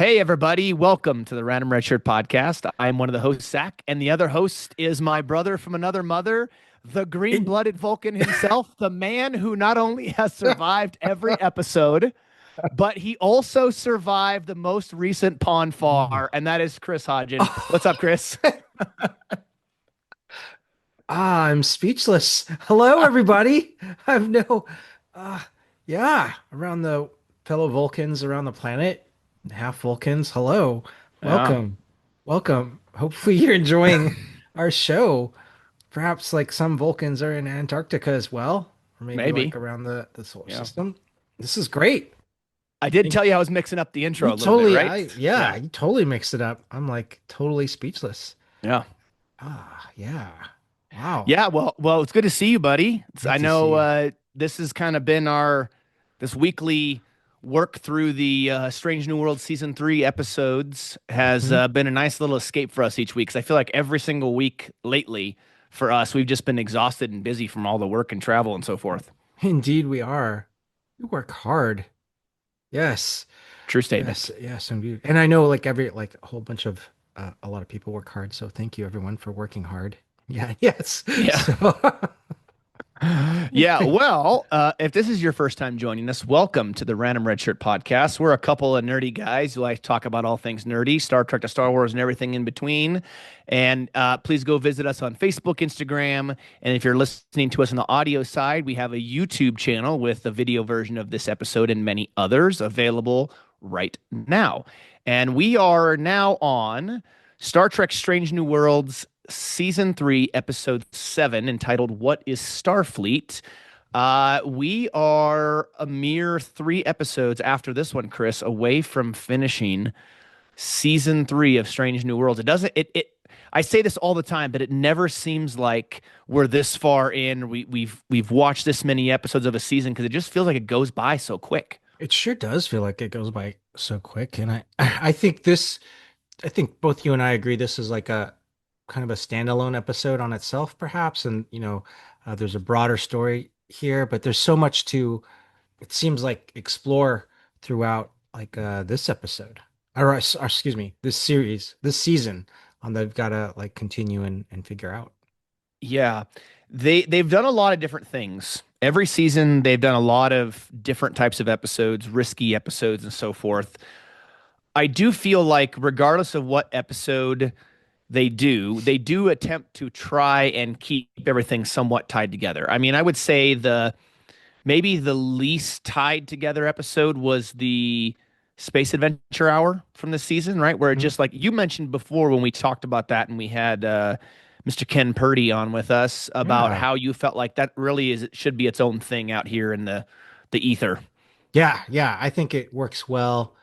Hey, everybody. Welcome to the Random Redshirt podcast. I'm one of the hosts, Zach, and the other host is my brother from another mother, the green In- blooded Vulcan himself, the man who not only has survived every episode, but he also survived the most recent Pond Far, and that is Chris Hodgen. What's up, Chris? I'm speechless. Hello, everybody. I've no, uh, yeah, around the fellow Vulcans around the planet, half Vulcans. Hello, Yeah, welcome, welcome. Hopefully, you're enjoying our show. Perhaps like some Vulcans are in Antarctica as well, or maybe like maybe. around the solar Yeah. system. This is great. I did Think- tell you I was mixing up the intro You a little bit, totally, right? Yeah. you totally mixed it up. I'm like totally speechless. Yeah. Yeah. Wow. Yeah, well, it's good to see you, buddy. Good I to know see you. this has kind of been our this weekly work through the Strange New World season 3 episodes has Mhm. been a nice little escape for us each week. 'Cause I feel like every single week lately for us, we've just been exhausted and busy from all the work and travel and so forth. Indeed, we are. We work hard. Yes, True statement. yes, indeed. And I know, like like a whole bunch of a lot of people work hard. So thank you, everyone, for working hard. Yeah, yes. Yeah. So, Yeah, well, if this is your first time joining us, welcome to the Random Red Shirt podcast. We're a couple of nerdy guys who like to talk about all things nerdy, Star Trek to Star Wars, and everything in between. And please go visit us on Facebook, Instagram, and if you're listening to us on the audio side, we have a YouTube channel with the video version of this episode and many others available right now. And we are now on Star Trek Strange New Worlds season 3, episode 7, entitled What is Starfleet? We are a mere 3 episodes after this one, Chris, away from finishing season 3 of Strange New Worlds. It doesn't, it, I say this all the time, but it never seems like we're this far in. We've watched this many episodes of a season because it just feels like it goes by so quick. it sure does feel like it goes by so quick. And I think I think both you and I agree this is like a kind of a standalone episode on itself, perhaps. And, there's a broader story here, but there's so much to, it seems like, explore throughout like this episode, or excuse me, this series, this season, on they've got to like continue and figure out. Yeah. They've done a lot of different things. Every season they've done a lot of different types of episodes, risky episodes and so forth. I do feel like regardless of what episode they do attempt to try and keep everything somewhat tied together. I mean, I would say the maybe the least tied together episode was the Space Adventure Hour from this season, right? Where it Mhm. just like you mentioned before when we talked about that and we had Mr. Ken Purdy on with us about Yeah. how you felt like that really is it should be its own thing out here in the ether. Yeah. I think it works well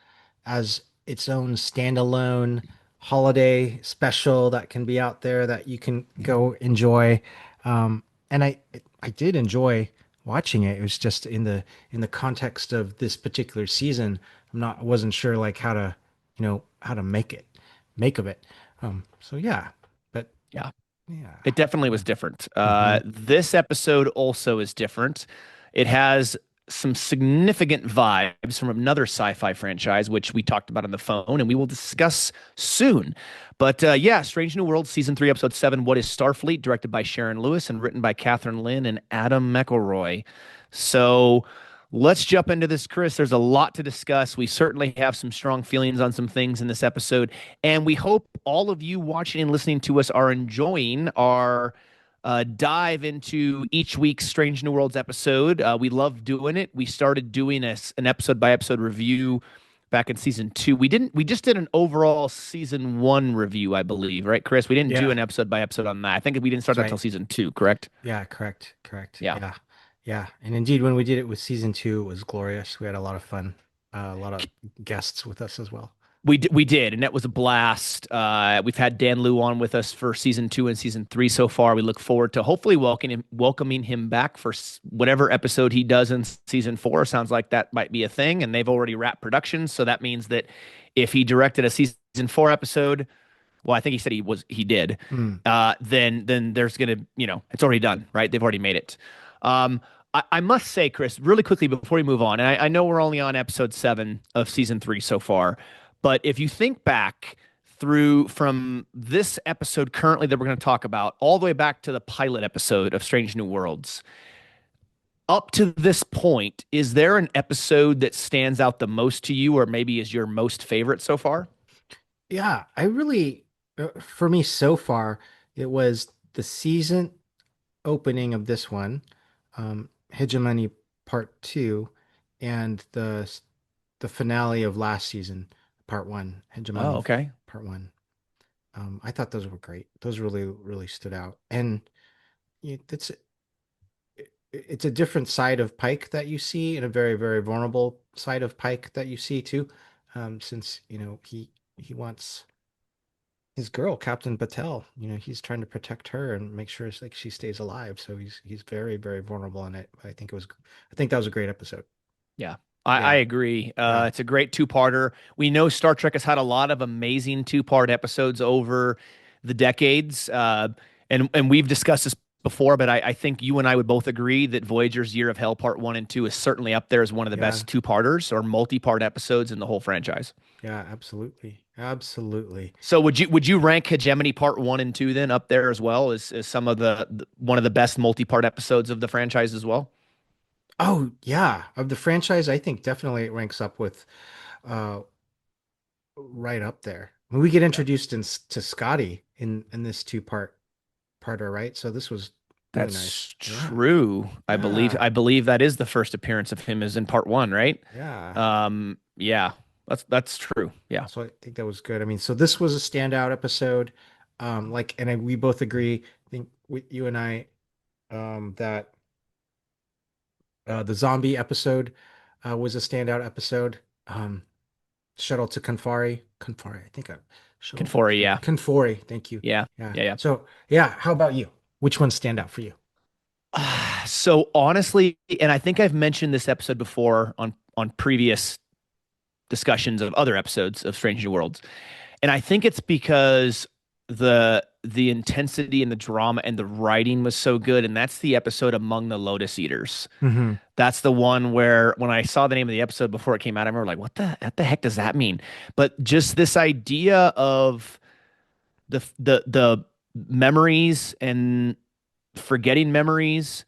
as its own standalone holiday special that can be out there that you can go enjoy. And I did enjoy watching it. It was just in the context of this particular season. I wasn't sure like how to make of it. So yeah, but Yeah. yeah. It definitely was different. Mhm. This episode also is different. It has some significant vibes from another sci-fi franchise, which we talked about on the phone, and we will discuss soon. But yeah, Strange New World, season 3, episode 7. What is Starfleet? Directed by Sharon Lewis and written by Catherine Lynn and Adam McElroy. So let's jump into this, Chris. There's a lot to discuss. We certainly have some strong feelings on some things in this episode, and we hope all of you watching and listening to us are enjoying our dive into each week's Strange New Worlds episode. We love doing it. We started doing an episode by episode review back in season 2. We just did an overall season 1 review, I believe, right, Chris? We didn't do Yeah, an episode by episode on that. I think we didn't start that's that until right. season 2, correct? Yeah, correct. Yeah. Yeah, yeah. And indeed, when we did it with season two, it was glorious. We had a lot of fun, a lot of guests with us as well. We did, and that was a blast. We've had Dan Liu on with us for season 2 and season 3 so far. We look forward to hopefully welcoming him back for whatever episode he does in season 4. Sounds like that might be a thing, and they've already wrapped production, so that means that if he directed a season 4 episode, well, I think he said he did. Mm. Then there's gonna it's already done, right? They've already made it. I must say, Chris, really quickly before we move on, and I know we're only on episode 7 of season 3 so far, But if you think back through from this episode currently that we're going to talk about, all the way back to the pilot episode of Strange New Worlds, up to this point, is there an episode that stands out the most to you or maybe is your most favorite so far? Yeah, I really, for me so far, it was the season opening of this one, Hegemony Part Two, and the finale of last season, Part One, Oh, Hegemony okay. Part One. I thought those were great. Those really, really stood out. And it's it's a different side of Pike that you see, and a very, very vulnerable side of Pike that you see too. Since he wants his girl, Captain Batel. He's trying to protect her and make sure like she stays alive. So he's very, very vulnerable in it. I think that was a great episode. Yeah, I Yeah, agree. yeah, It's a great two-parter. We know Star Trek has had a lot of amazing two-part episodes over the decades, and we've discussed this before, but I think you and I would both agree that Voyager's Year of Hell Part One and Two is certainly up there as one of the yeah, best two-parters or multi-part episodes in the whole franchise. yeah. Absolutely, absolutely. So would you rank Hegemony Part One and Two then up there as well as some of the one of the best multi-part episodes of the franchise as well? Oh yeah, of the franchise, I think definitely it ranks up with uh right up there. When we get introduced to Scotty in this two parter, right? So this was really nice. That's Yeah, true. I believe yeah, I believe that is the first appearance of him is in part one, right? yeah. Yeah, that's true. Yeah. So I think that was good. I mean, so this was a standout episode. We both agree, I think with you and I, that the zombie episode was a standout episode. Um, Shuttle to Confari. I think I shuttle to Confori, yeah. Confori. Thank you. Yeah. Yeah. Yeah, yeah. So yeah, how about you? Which ones stand out for you? So honestly, and I think I've mentioned this episode before on previous discussions of other episodes of Strange New Worlds. And I think it's because the intensity and the drama and the writing was so good. And that's the episode Among the Lotus Eaters. Hmm. That's the one where when I saw the name of the episode before it came out, I remember like, what the heck does that mean? But just this idea of the memories and forgetting memories,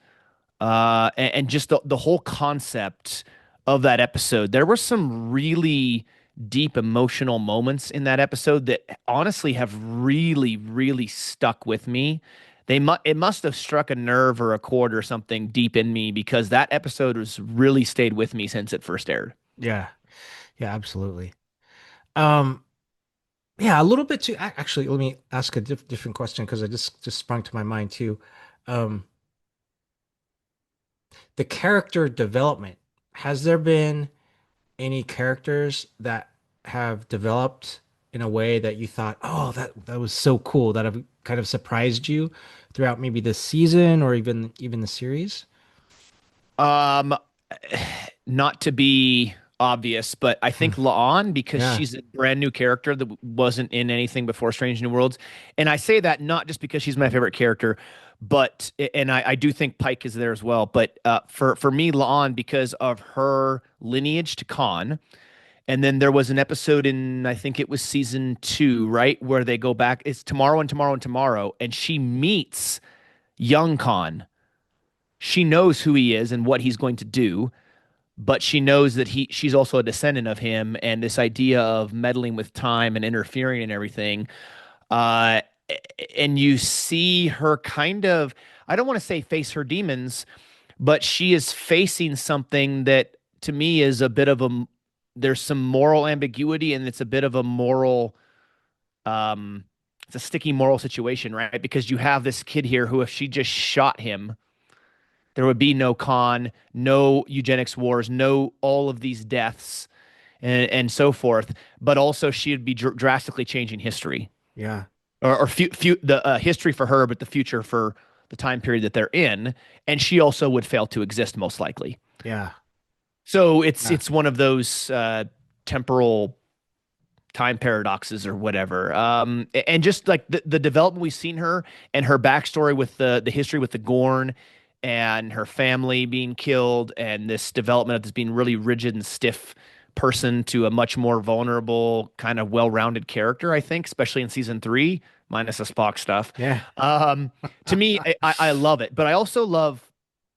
and just the whole concept of that episode. There were some really deep emotional moments in that episode that honestly have really, really stuck with me. It must have struck a nerve or a chord or something deep in me because that episode has really stayed with me since it first aired. Yeah. Yeah, absolutely. Um, yeah, a little bit too. Actually, let me ask a different question because I just sprung to my mind too. Um, the character development. Has there been any characters that have developed in a way that you thought, oh, that was so cool, that have kind of surprised you throughout maybe the season or even the series? Um, Not to be obvious, but I Hmm. think La'an, because Yeah. she's a brand new character that wasn't in anything before Strange New Worlds. And I say that not just because she's my favorite character, but, and I do think Pike is there as well. But for me, La'an, because of her lineage to Khan. And then there was an episode in, I think it was season two, right? Where they go back. It's tomorrow and tomorrow and tomorrow. And she meets young Khan. She knows who he is and what he's going to do, but she knows that she's also a descendant of him, and this idea of meddling with time and interfering and everything. uh and you see her kind of, I don't want to say face her demons, but she is facing something that to me is a bit of a, there's some moral ambiguity and it's a bit of a moral, um it's a sticky moral situation, right? Because you have this kid here who, if she just shot him, there would be no con, no eugenics wars, no all of these deaths and so forth. But also, she would be drastically changing history, Yeah. or the history for her, but the future for the time period that they're in. And she also would fail to exist, most likely. Yeah. So it's Yeah. it's one of those temporal time paradoxes or whatever. And just like the development we've seen her and her backstory with the history with the Gorn and her family being killed and this development of this being really rigid and stiff person to a much more vulnerable, kind of well-rounded character, I think, especially in season three, minus the Spock stuff. Yeah. Um, to me, I love it, but I also love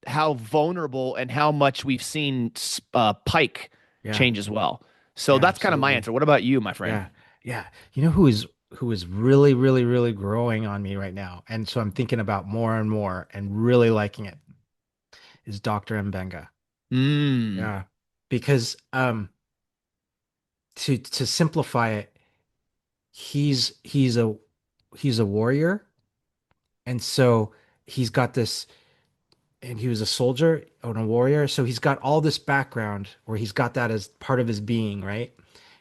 how vulnerable and how much we've seen Pike Yeah. change as well. So Yeah, that's kind of my absolutely. answer. What about you, my friend? Yeah. Yeah. You know who is really, really, really growing on me right now, and so I'm thinking about more and more and really liking it, is Dr. Mbenga. Mm, Yeah. Because to simplify it, he's a warrior, and so he's got this, and he was a soldier and a warrior, so he's got all this background where he's got that as part of his being, right?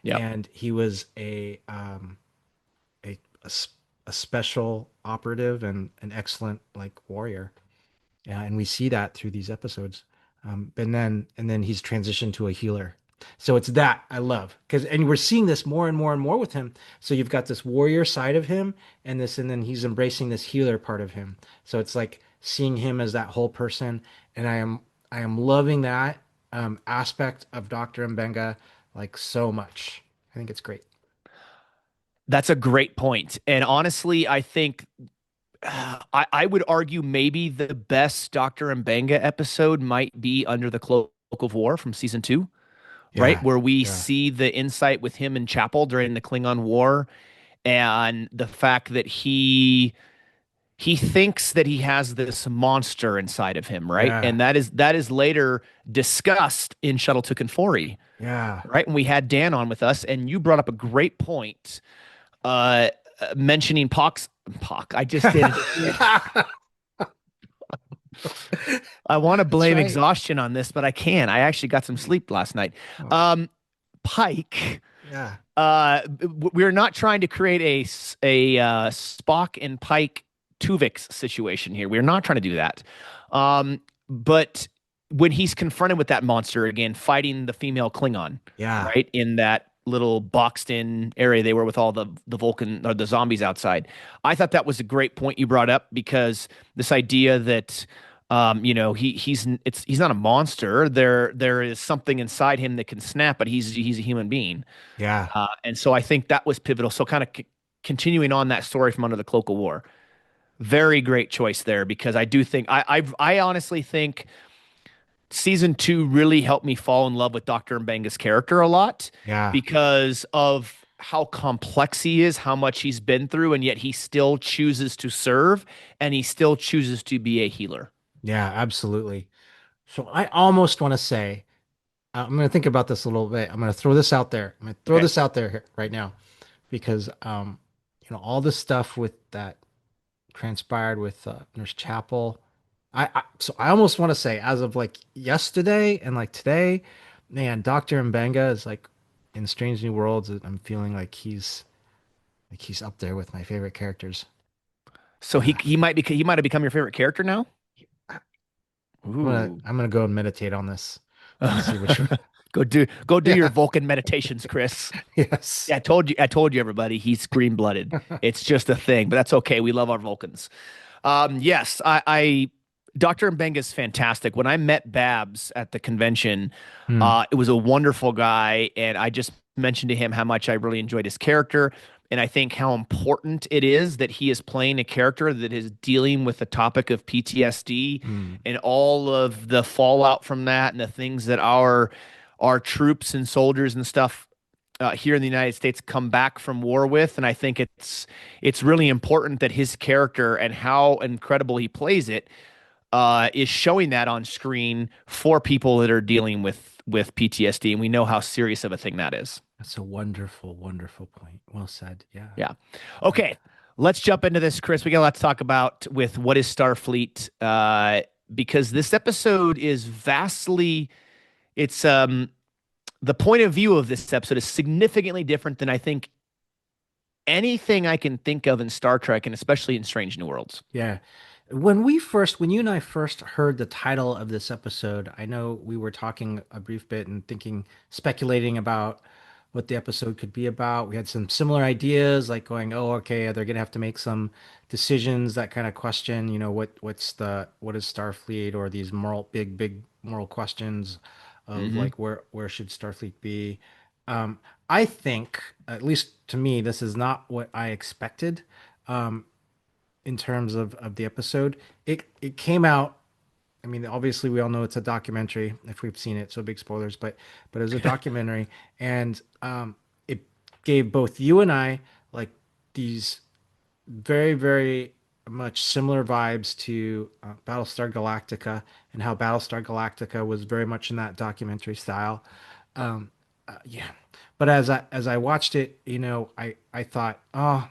yep. And he was a a special operative and an excellent like warrior. Yeah, and we see that through these episodes. And then he's transitioned to a healer. So it's that I love, because and we're seeing this more and more and more with him. So you've got this warrior side of him and then he's embracing this healer part of him. So it's like seeing him as that whole person. And I am loving that aspect of Dr. Mbenga like so much. I think it's great. That's a great point. And honestly, I think I would argue maybe the best Dr. Mbenga episode might be Under the Cloak of War from season two, right? Yeah. Where we Yeah. see the insight with him in Chapel during the Klingon War and the fact that he thinks that he has this monster inside of him, right? Yeah. And that is later discussed in Shuttle to Conforti, Yeah. right? And we had Dan on with us, and you brought up a great point, uh, mentioning Pox. I just did it. I want to That's blame right. exhaustion on this, but I can't. I actually got some sleep last night. Oh, Um, Pike. yeah. We're not trying to create a Spock and Pike Tuvix situation here. We're not trying to do that. But when he's confronted with that monster again, fighting the female Klingon, Yeah. right in that little boxed in area they were with all the Vulcan or the zombies outside, I thought that was a great point you brought up because this idea that he's not a monster. There is something inside him that can snap, but he's a human being. Yeah. And so I think that was pivotal. So kind of continuing on that story from Under the Cloak of War, very great choice there because I do think I honestly think season two really helped me fall in love with Dr. Mbenga's character a lot Yeah. because of how complex he is, how much he's been through, and yet he still chooses to serve and he still chooses to be a healer. Yeah, absolutely. So I almost want to say, I'm going to think about this a little bit. I'm going to throw this out there. I'm going to throw Okay. this out there here, right now because, all this stuff with that transpired with Nurse Chapel. So I almost want to say, as of like yesterday and like today, man, Dr. Mbenga is like in Strange New Worlds. I'm feeling like he's up there with my favorite characters. So he Uh, he might have become your favorite character now. I- I'm gonna Ooh. I'm gonna go and meditate on this and see which one. Go do your Yeah. Vulcan meditations, Chris. Yes. Yeah, I told you everybody, he's green blooded. It's just a thing, but that's okay. We love our Vulcans. Yes, I Dr. Mbenga is fantastic. When I met Babs at the convention, Hmm. it was a wonderful guy, and I just mentioned to him how much I really enjoyed his character. And I think how important it is that he is playing a character that is dealing with the topic of PTSD Hmm. and all of the fallout from that and the things that our troops and soldiers and stuff here in the United States come back from war with. And I think it's really important that his character and how incredible he plays it is showing that on screen for people that are dealing with PTSD, and we know how serious of a thing that is. That's a wonderful, wonderful point. Well said. Yeah. Yeah. I, Okay. Let's jump into this, Chris. We got a lot to talk about with what is Starfleet, because this episode is vastly. It's the point of view of this episode is significantly different than I think anything I can think of in Star Trek, and especially in Strange New Worlds. yeah. When you and I first heard the title of this episode, I know we were talking a brief bit and speculating about what the episode could be about. We had some similar ideas, like going, "Oh, okay, they're gonna have to make some decisions." That kind of question, what is Starfleet, or these big moral questions. of Hmm. like where should Starfleet be. Um, I think, at least to me, this is not what I expected um, in terms of the episode. It came out. I mean, obviously, we all know it's a documentary if we've seen it, so big spoilers. But it was a documentary, and it gave both you and I like these very, very much similar vibes to Battlestar Galactica and how Battlestar Galactica was very much in that documentary style. Yeah, but as I watched it, I thought, oh,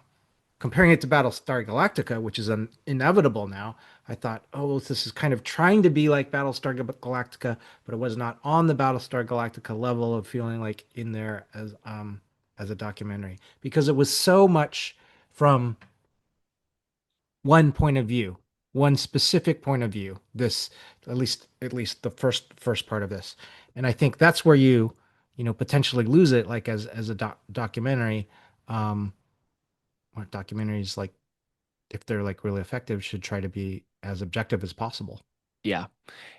comparing it to Battlestar Galactica, which is an inevitable now, I thought, oh, this is kind of trying to be like Battlestar Galactica, but it was not on the Battlestar Galactica level of feeling like in there as a documentary because it was so much from one point of view, one specific point of view. This at least the first part of this, and I think that's where potentially lose it, like as a documentary. Um, what documentaries like if they're like really effective should try to be as objective as possible. Yeah.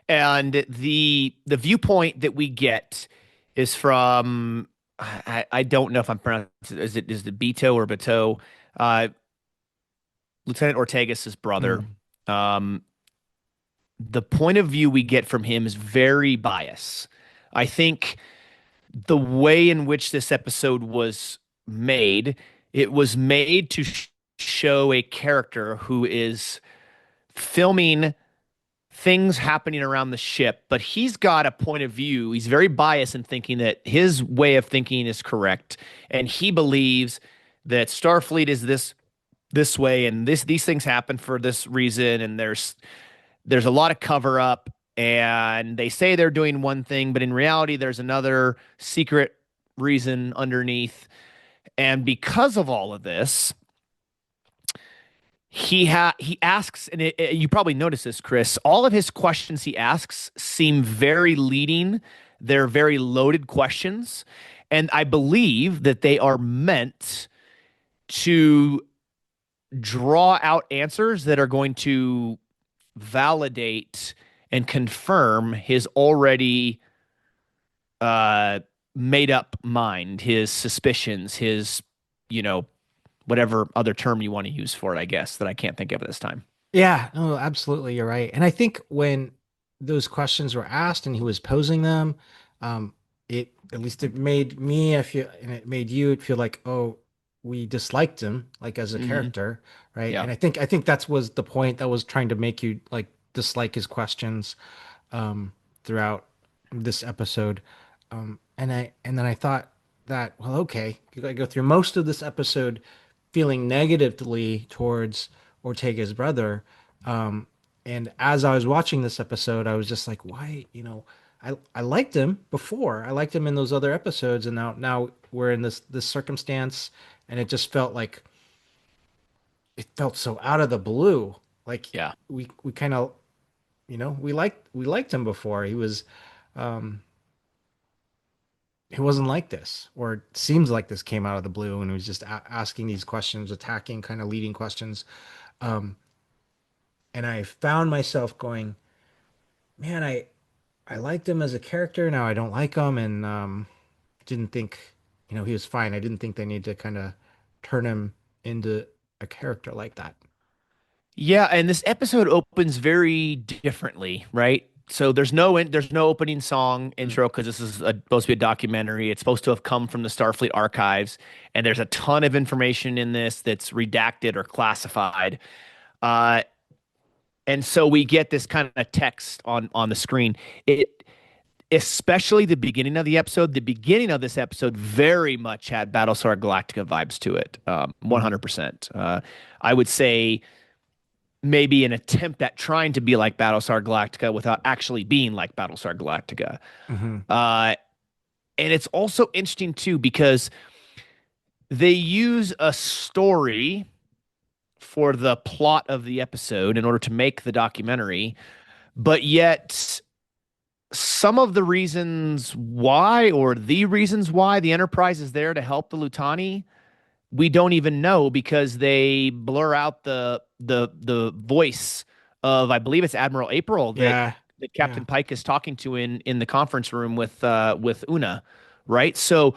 And the viewpoint that we get is from I don't know if I'm pronouncing is it Beto or Beto, uh, Lieutenant Ortegas' brother. Mm. Um, the point of view we get from him is very biased. I think the way in which this episode was made, it was made to show a character who is filming things happening around the ship, but he's got a point of view. He's very biased in thinking that his way of thinking is correct, and he believes that Starfleet is this way, and these things happen for this reason, and there's a lot of cover up, and they say they're doing one thing, but in reality, there's another secret reason underneath. And because of all of this, he asks, and you probably noticed this, Chris. All of his questions he asks seem very leading. They're very loaded questions, and I believe that they are meant to draw out answers that are going to validate and confirm his already uh, made up mind, his suspicions, his you know whatever other term you want to use for it, I guess, that I can't think of at this time. Yeah, no, absolutely, you're right. And I think when those questions were asked and he was posing them, um, it at least it made me I feel, and it made you it feel like, oh, we disliked him like as a Hmm. character, right? Yeah. And I think that was the point that was trying to make you like dislike his questions um, throughout this episode. And then I thought that, well, okay, I go through most of this episode feeling negatively towards Ortega's brother. Um, and as I was watching this episode, I was just like, why, I liked him before. I liked him in those other episodes, and now we're in this circumstance, and it just felt like it felt so out of the blue. Like Yeah. we kind of we liked him before. Um he wasn't like this, or it seems like this came out of the blue, and he was just asking these questions, attacking, kind of leading questions. Um, and I found myself going, man, I liked him as a character. Now I don't like him, and didn't think, he was fine. I didn't think they need to kind of turn him into a character like that. Yeah, and this episode opens very differently, right? So there's no opening song Mm. intro because this is supposed to be a documentary. It's supposed to have come from the Starfleet Archives, and there's a ton of information in this that's redacted or classified. Uh, and so we get this kind of text on the screen. It especially the beginning of the episode. The beginning of this episode very much had Battlestar Galactica vibes to it, Mm. 100%. I would say maybe an attempt at trying to be like Battlestar Galactica without actually being like Battlestar Galactica. Hmm. Uh, and it's also interesting too because they use a story for the plot of the episode in order to make the documentary, but yet some of the reasons why or the reasons why the Enterprise is there to help the Lutani we don't even know because they blur out the voice of I believe it's Admiral April that Yeah. that Yeah. Captain Pike is talking to in the conference room with Una, right? So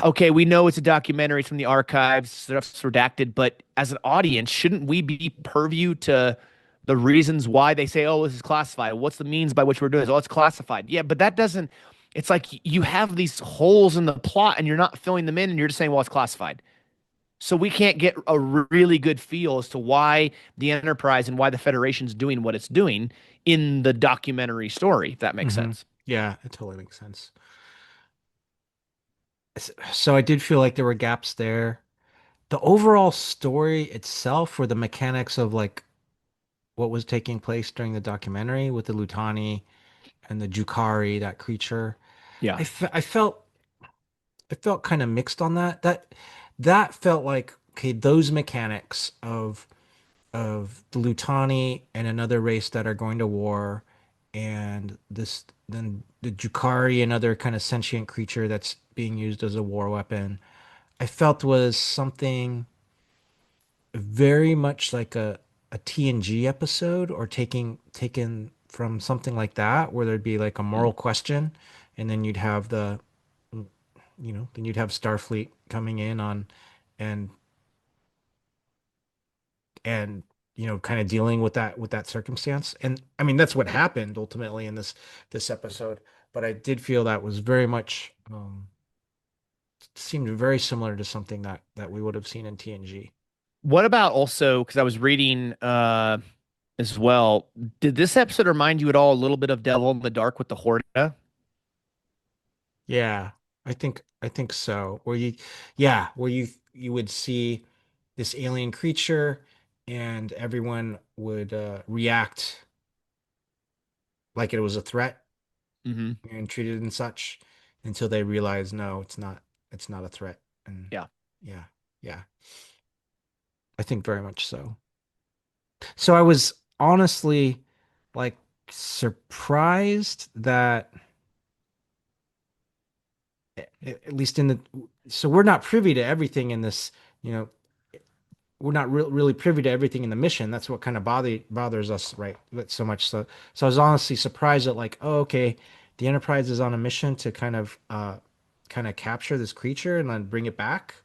okay, we know it's a documentary from the archives, stuff's redacted, but as an audience, shouldn't we be purview to the reasons why they say, oh, this is classified? What's the means by which we're doing this? Oh, it's classified. Yeah, but that doesn't, it's like you have these holes in the plot and you're not filling them in and you're just saying, well, it's classified. So we can't get a really good feel as to why the Enterprise and why the Federation's doing what it's doing in the documentary story, if that makes Hmm. sense. Yeah, it totally makes sense. So I did feel like there were gaps there. The overall story itself, or the mechanics of like what was taking place during the documentary with the Lutani and the Jukari, that creature, Yeah. I felt kind of mixed on that. That felt like, okay, those mechanics of the Lutani and another race that are going to war, and this then the Jukari, another kind of sentient creature that's being used as a war weapon. I felt was something very much like a TNG episode, or taken from something like that, where there'd be like a Mm. moral question, and then you'd have then you'd have Starfleet coming in on and and kind of dealing with that circumstance. And I mean that's what happened ultimately in this episode. But I did feel that was very much seemed very similar to something that we would have seen in TNG. What about also, because I was reading as well, did this episode remind you at all a little bit of Devil in the Dark with the Horda? Yeah, I think so. Yeah, where you would see this alien creature, and everyone would react like it was a threat Hmm. and treat it and such, until they realize no, it's not a threat. And Yeah. yeah, yeah, I think very much so. So I was honestly like surprised that at least in the so we're not privy to everything in this, you know, we're not really privy to everything in the mission. That's what kind of bothers us, right? So much so I was honestly surprised that, like, oh, okay, the Enterprise is on a mission to kind of capture this creature and then bring it back,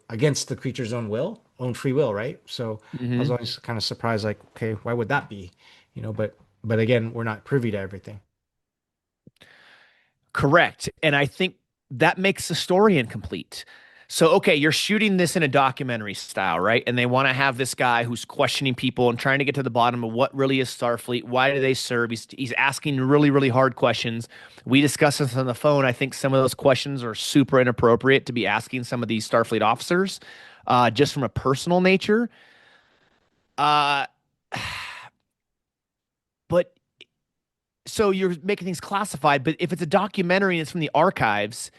against the creature's own free will, right? So I was Hmm. always kind of surprised, like, okay, why would that be? But again, we're not privy to everything. Correct. And I think that makes the story incomplete. So, okay, you're shooting this in a documentary style, right? And they want to have this guy who's questioning people and trying to get to the bottom of what really is Starfleet. Why do they serve? He's asking really, really hard questions. We discussed this on the phone. I think some of those questions are super inappropriate to be asking some of these Starfleet officers, just from a personal nature. Uh, but so you're making things classified, but if it's a documentary and it's from the archives,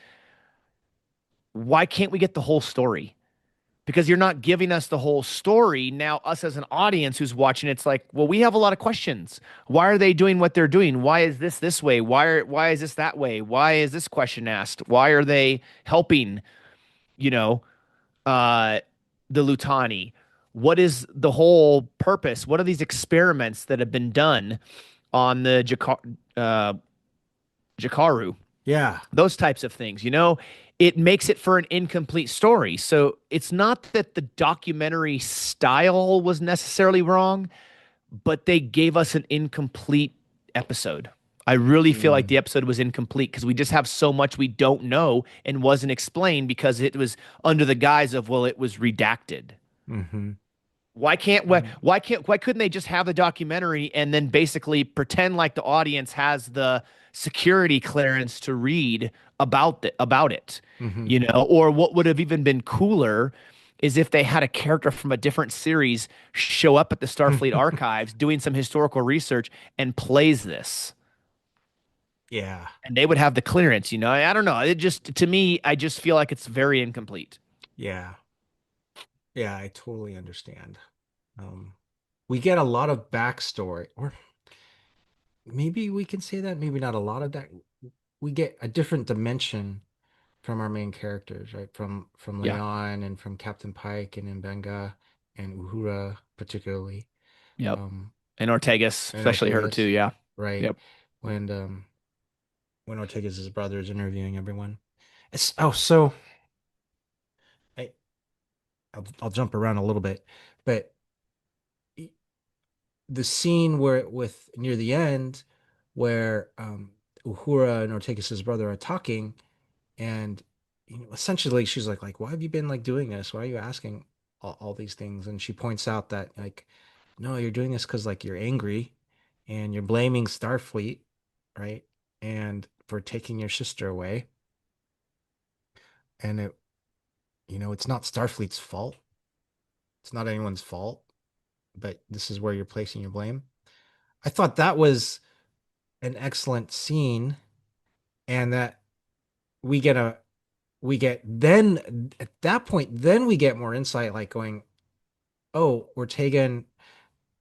why can't we get the whole story? Because you're not giving us the whole story. Now, us as an audience who's watching, it's like, well, we have a lot of questions. Why are they doing what they're doing? Why is this way? Why is this that way? Why is this question asked? Why are they helping, you know, uh, the Lutani? What is the whole purpose? What are these experiments that have been done on the Jakaru? Yeah. Those types of things, it makes it for an incomplete story. So it's not that the documentary style was necessarily wrong, but they gave us an incomplete episode. I really feel like Mm. the episode was incomplete because we just have so much we don't know and wasn't explained because it was under the guise of, well, it was redacted. Mm-hmm. Why couldn't they just have the documentary and then basically pretend like the audience has the security clearance to read about it, Mm-hmm. or what would have even been cooler is if they had a character from a different series show up at the Starfleet archives doing some historical research and plays this. Yeah. And they would have the clearance, I don't know. It just to me, I just feel like it's very incomplete. Yeah. Yeah, I totally understand. Um, we get a lot of backstory, or maybe we can say that, maybe not a lot of that. We get a different dimension from our main characters, right? From Yeah. Leon and from Captain Pike and Mbenga and Uhura particularly. Yep. Um, And Ortegas, and especially her too. Ortegas, Yeah. right? Yep. When when Ortegas' brother is interviewing everyone. It's oh so I I'll jump around a little bit, but the scene where with near the end where Uhura and Ortegas' brother are talking and essentially she's like why have you been like doing this? Why are you asking all these things? And she points out that like no, you're doing this because like you're angry and you're blaming Starfleet, right? And for taking your sister away. And it's not Starfleet's fault. It's not anyone's fault, but this is where you're placing your blame. I thought that was an excellent scene, and that we get a we get then at that point then we get more insight, like going, oh, Ortega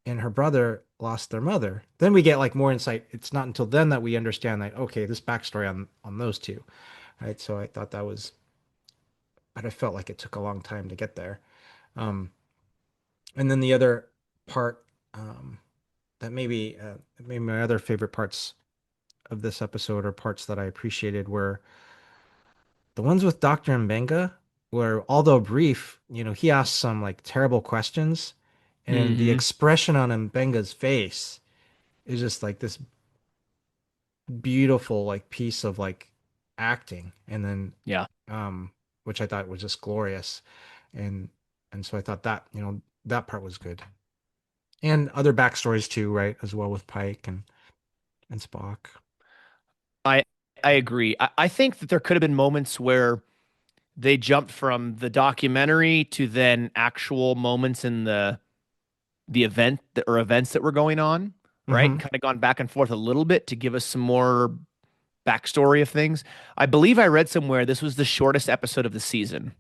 and her brother lost their mother. Then we get like more insight. It's not until then that we understand that okay, this backstory on those two, right? So I thought that was, but I felt like it took a long time to get there. Um, and then the other part that maybe my other favorite parts of this episode, or parts that I appreciated, were the ones with Dr. Mbenga, where although brief, he asked some like terrible questions, and the Hmm. expression on Mbenga's face is just like this beautiful like piece of like acting, and then Yeah. which I thought was just glorious, and so I thought that that part was good, and other backstories too, right, as well with Pike and Spock. I I agree. I think that there could have been moments where they jumped from the documentary to then actual moments in the event that, or events that were going on, right? And Mm-hmm. kind of gone back and forth a little bit to give us some more backstory of things. I believe I read somewhere this was the shortest episode of the season.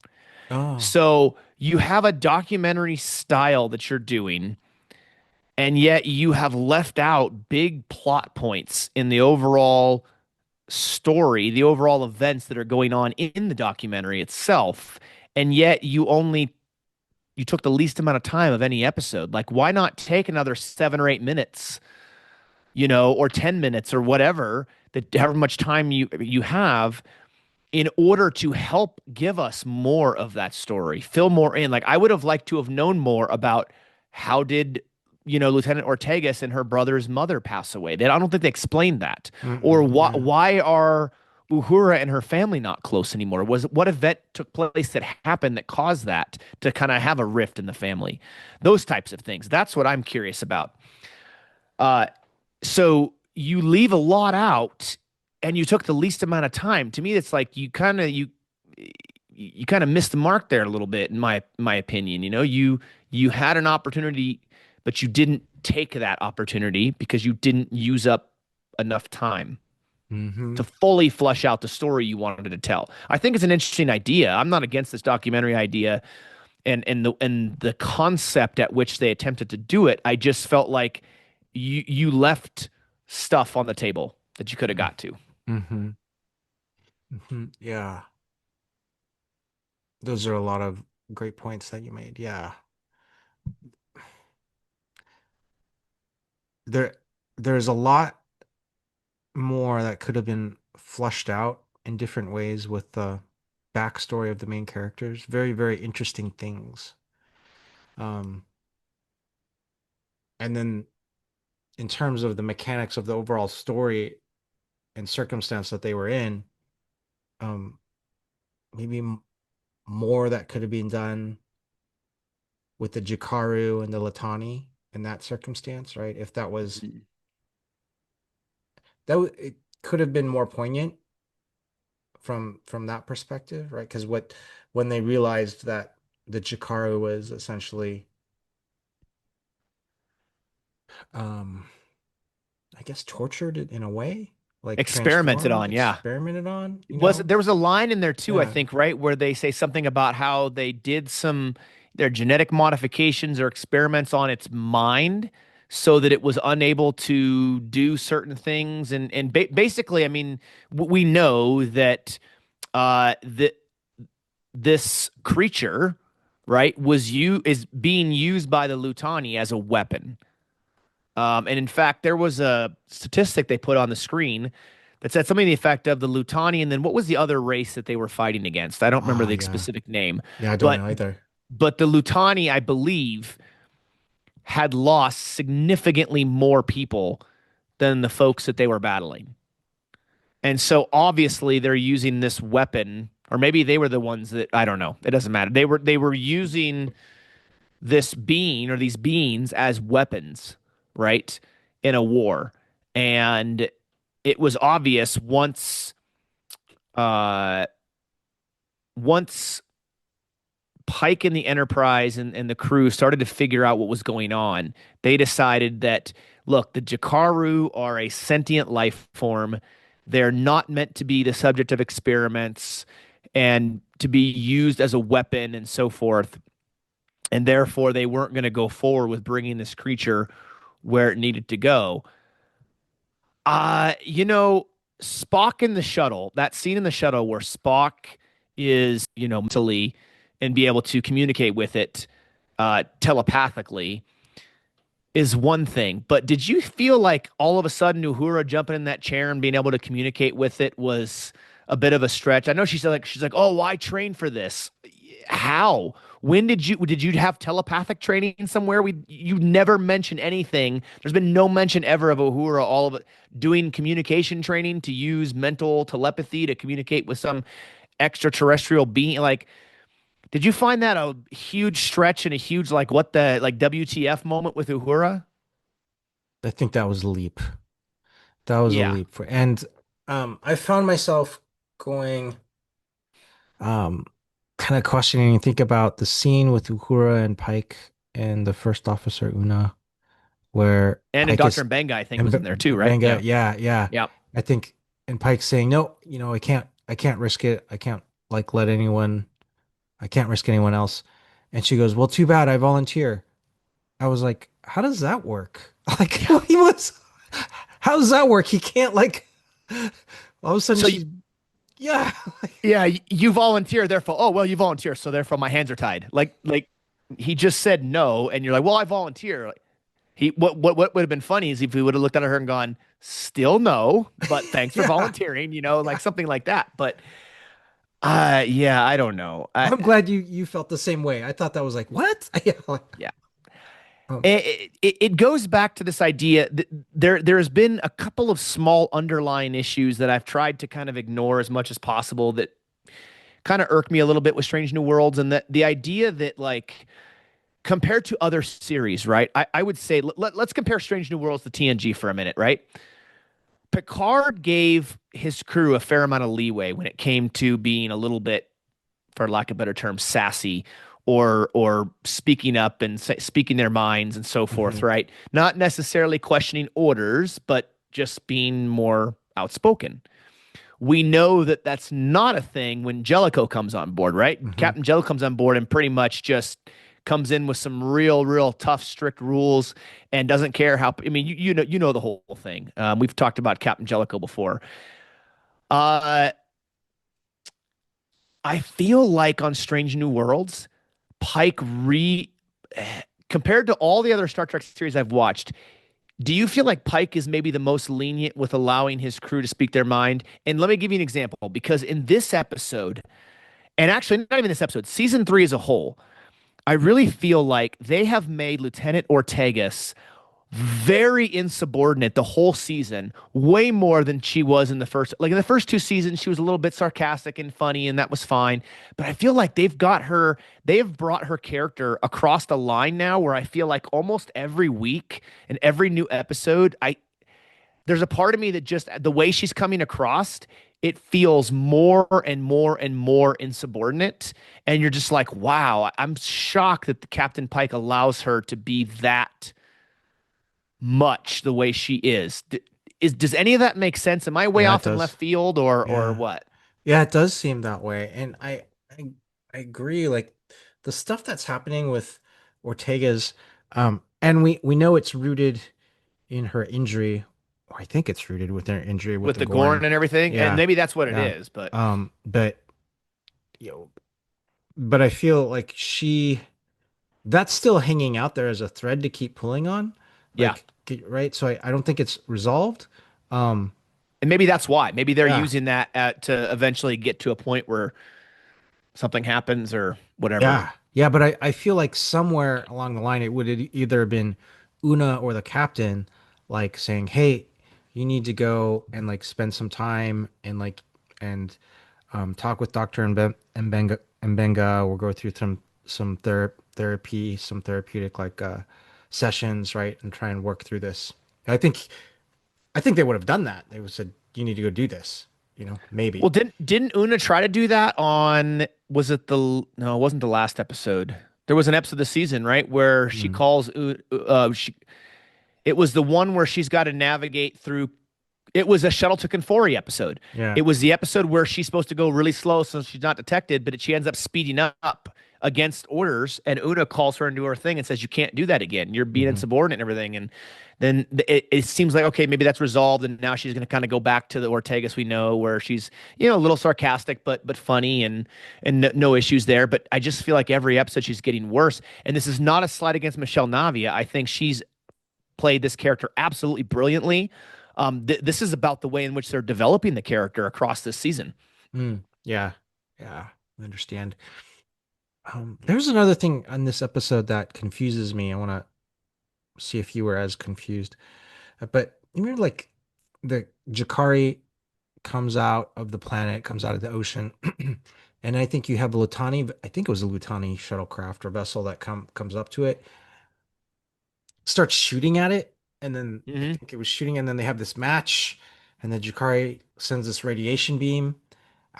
Oh. So you have a documentary style that you're doing, and yet you have left out big plot points in the overall story, the overall events that are going on in the documentary itself. And yet you took the least amount of time of any episode. Like, why not take another 7 or 8 minutes, or 10 minutes or whatever, that however much time you have, in order to help give us more of that story, fill more in. Like, I would have liked to have known more about how did, Lieutenant Ortegas and her brother's mother pass away. I don't think they explained that. Or Mm-mm, why yeah. why are Uhura and her family not close anymore? What event took place that happened that caused that to kind of have a rift in the family? Those types of things. That's what I'm curious about. Uh, so you leave a lot out and you took the least amount of time. To me, it's like you kind of missed the mark there a little bit, in my opinion. You had an opportunity, but you didn't take that opportunity because you didn't use up enough time Mm-hmm. to fully flesh out the story you wanted to tell. I think it's an interesting idea. I'm not against this documentary idea and the concept at which they attempted to do it. I just felt like you left stuff on the table that you could have got to. Mm-hmm. Mm-hmm. Yeah. Those are a lot of great points that you made. Yeah. There there's a lot more that could have been flushed out in different ways with the backstory of the main characters. Very, very interesting things. Um, and then in terms of the mechanics of the overall story and circumstance that they were in, um, maybe more that could have been done with the Jikaru and the Latani in that circumstance, right? If that was it could have been more poignant from that perspective, right? Because when they realized that the Jikaru was essentially, um, I guess, tortured in a way, like Experimented transformed, on, yeah. experimented on, There was a line in there too, I Yeah. think, right, where they say something about how they did some their genetic modifications or experiments on its mind so that it was unable to do certain things. And basically, I mean, we know that that this creature, right, is being used by the Lutani as a weapon. And in fact, there was a statistic they put on the screen that said something to the effect of the Lutani, and then what was the other race that they were fighting against? I don't remember Oh the yeah. specific name, Yeah, I don't but know either. the Lutani, I believe, had lost significantly more people than the folks that they were battling. And so obviously they're using this weapon, or maybe they were the ones that I don't know. It doesn't matter. They were using this being or these beings as weapons, right? In a war. And it was obvious uh once Pike and the Enterprise and the crew started to figure out what was going on, they decided that, look, the Jakaru are a sentient life form. They're not meant to be the subject of experiments and to be used as a weapon and so forth. And therefore, they weren't going to go forward with bringing this creature where it needed to go. You know, Spock in the shuttle, that scene in the shuttle where Spock is, mentally and be able to communicate with it telepathically is one thing. But did you feel like all of a sudden Uhura jumping in that chair and being able to communicate with it was a bit of a stretch? I know she's like, oh, why train for this? How? When did you have telepathic training somewhere? You never mention anything. There's been no mention ever of Uhura, all of it doing communication training to use mental telepathy to communicate with some extraterrestrial being. Like, did you find that a huge stretch and a huge like what the like WTF moment with Uhura? I think that was a leap. That was a Yeah. leap for, and I found myself going um kind of questioning and think about the scene with Uhura and Pike and the first officer Una, where And Pike Dr. is Mbenga, I think, and was in there too, right? Benga, Yeah. yeah, yeah. Yeah. I think and Pike's saying, no, I can't risk it. I can't like let anyone, I can't risk anyone else. And she goes, well, too bad, I volunteer. I was like, how does that work? Like Yeah. he was, how does that work? He can't like all of a sudden So she's yeah. yeah, you volunteer, therefore, oh well, you volunteer, so therefore my hands are tied. Like he just said no, and you're like, well, I volunteer. Like, what would have been funny is if we would have looked at her and gone, still no, but thanks for Yeah. volunteering, Yeah. like something like that. But yeah, I don't know. I'm glad you felt the same way. I thought that was like, what? Yeah, like, Yeah. um, It goes back to this idea that there has been a couple of small underlying issues that I've tried to kind of ignore as much as possible that kind of irk me a little bit with Strange New Worlds, and that the idea that like compared to other series, right? I would say let's compare Strange New Worlds to TNG for a minute, right? Picard gave his crew a fair amount of leeway when it came to being a little bit, for lack of a better term, sassy or speaking up and speaking their minds and so forth, mhm, right? Not necessarily questioning orders, but just being more outspoken. We know that that's not a thing when Jellicoe comes on board, right? mhm. Captain Jellicoe comes on board and pretty much just comes in with some real tough, strict rules and doesn't care how. I mean, you know the whole thing. We've talked about Captain Jellicoe before. Uh, I feel like on Strange New Worlds, Pike compared to all the other Star Trek series I've watched, do you feel like Pike is maybe the most lenient with allowing his crew to speak their mind? And let me give you an example because in this episode, and actually not even this episode, season 3 as a whole, I really feel like they have made Lieutenant Ortegas very insubordinate the whole season, way more than she was in the first. Like in the first 2 seasons, she was a little bit sarcastic and funny, and that was fine. But I feel like they've brought her character across the line now, where I feel like almost every week and every new episode, there's a part of me that just the way she's coming across, it feels more and more and more insubordinate. And you're just like, wow, I'm shocked that the Captain Pike allows her to be that much the way she is. Does any of that make sense? Am I way Yeah, it off in left does. field or Yeah. what? Yeah, it does seem that way. And I agree. Like the stuff that's happening with Ortega's, and we know it's rooted in her injury, or I think it's rooted with her injury with With the the Gorn Gorn. and everything, and Yeah. maybe that's what it Yeah. is. But But you know, but I feel like that's still hanging out there as a thread to keep pulling on. Yeah. right? So I don't think it's resolved. Um, And maybe that's why. Maybe they're yeah, using that to eventually get to a point where something happens or whatever. yeah, but I feel like somewhere along the line it would have either been Una or the captain like saying, "Hey, you need to go and like spend some time and and talk with Doctor Mbenga or go through some therapy, some therapeutic sessions, right, and try and work through this." I think I think they would have done that. They would have said, "You need to go do this," Well, maybe. didn't Una try to do that on was it the no, it wasn't the last episode. There was an episode this season, right, where she Mm. calls it was the one where she's got to navigate through. It was a Shuttle to Conforti episode. Yeah. It was the episode where she's supposed to go really slow so she's not detected, but she ends up speeding up against orders. And Una calls her into her thing and says, "You can't do that again. You're being Hmm. insubordinate and everything." And then it seems like, okay, maybe that's resolved. And now she's going to kind of go back to the Ortegas we know, where she's, a little sarcastic, but funny and no issues there. But I just feel like every episode she's getting worse. And this is not a slight against Michelle Navia. I think she's played this character absolutely brilliantly. This is about the way in which they're developing the character across this season. Mm. Yeah. Yeah. I understand. There's another thing on this episode that confuses me. I want to see if you were as confused. But you remember, like, the Jakari comes out of the planet, comes out of the ocean, and I think you have a Lutani. I think it was a Lutani shuttlecraft or vessel that comes up to it, starts shooting at it, and then I Mm-hmm. think it was shooting, and then they have this match, and the Jakari sends this radiation beam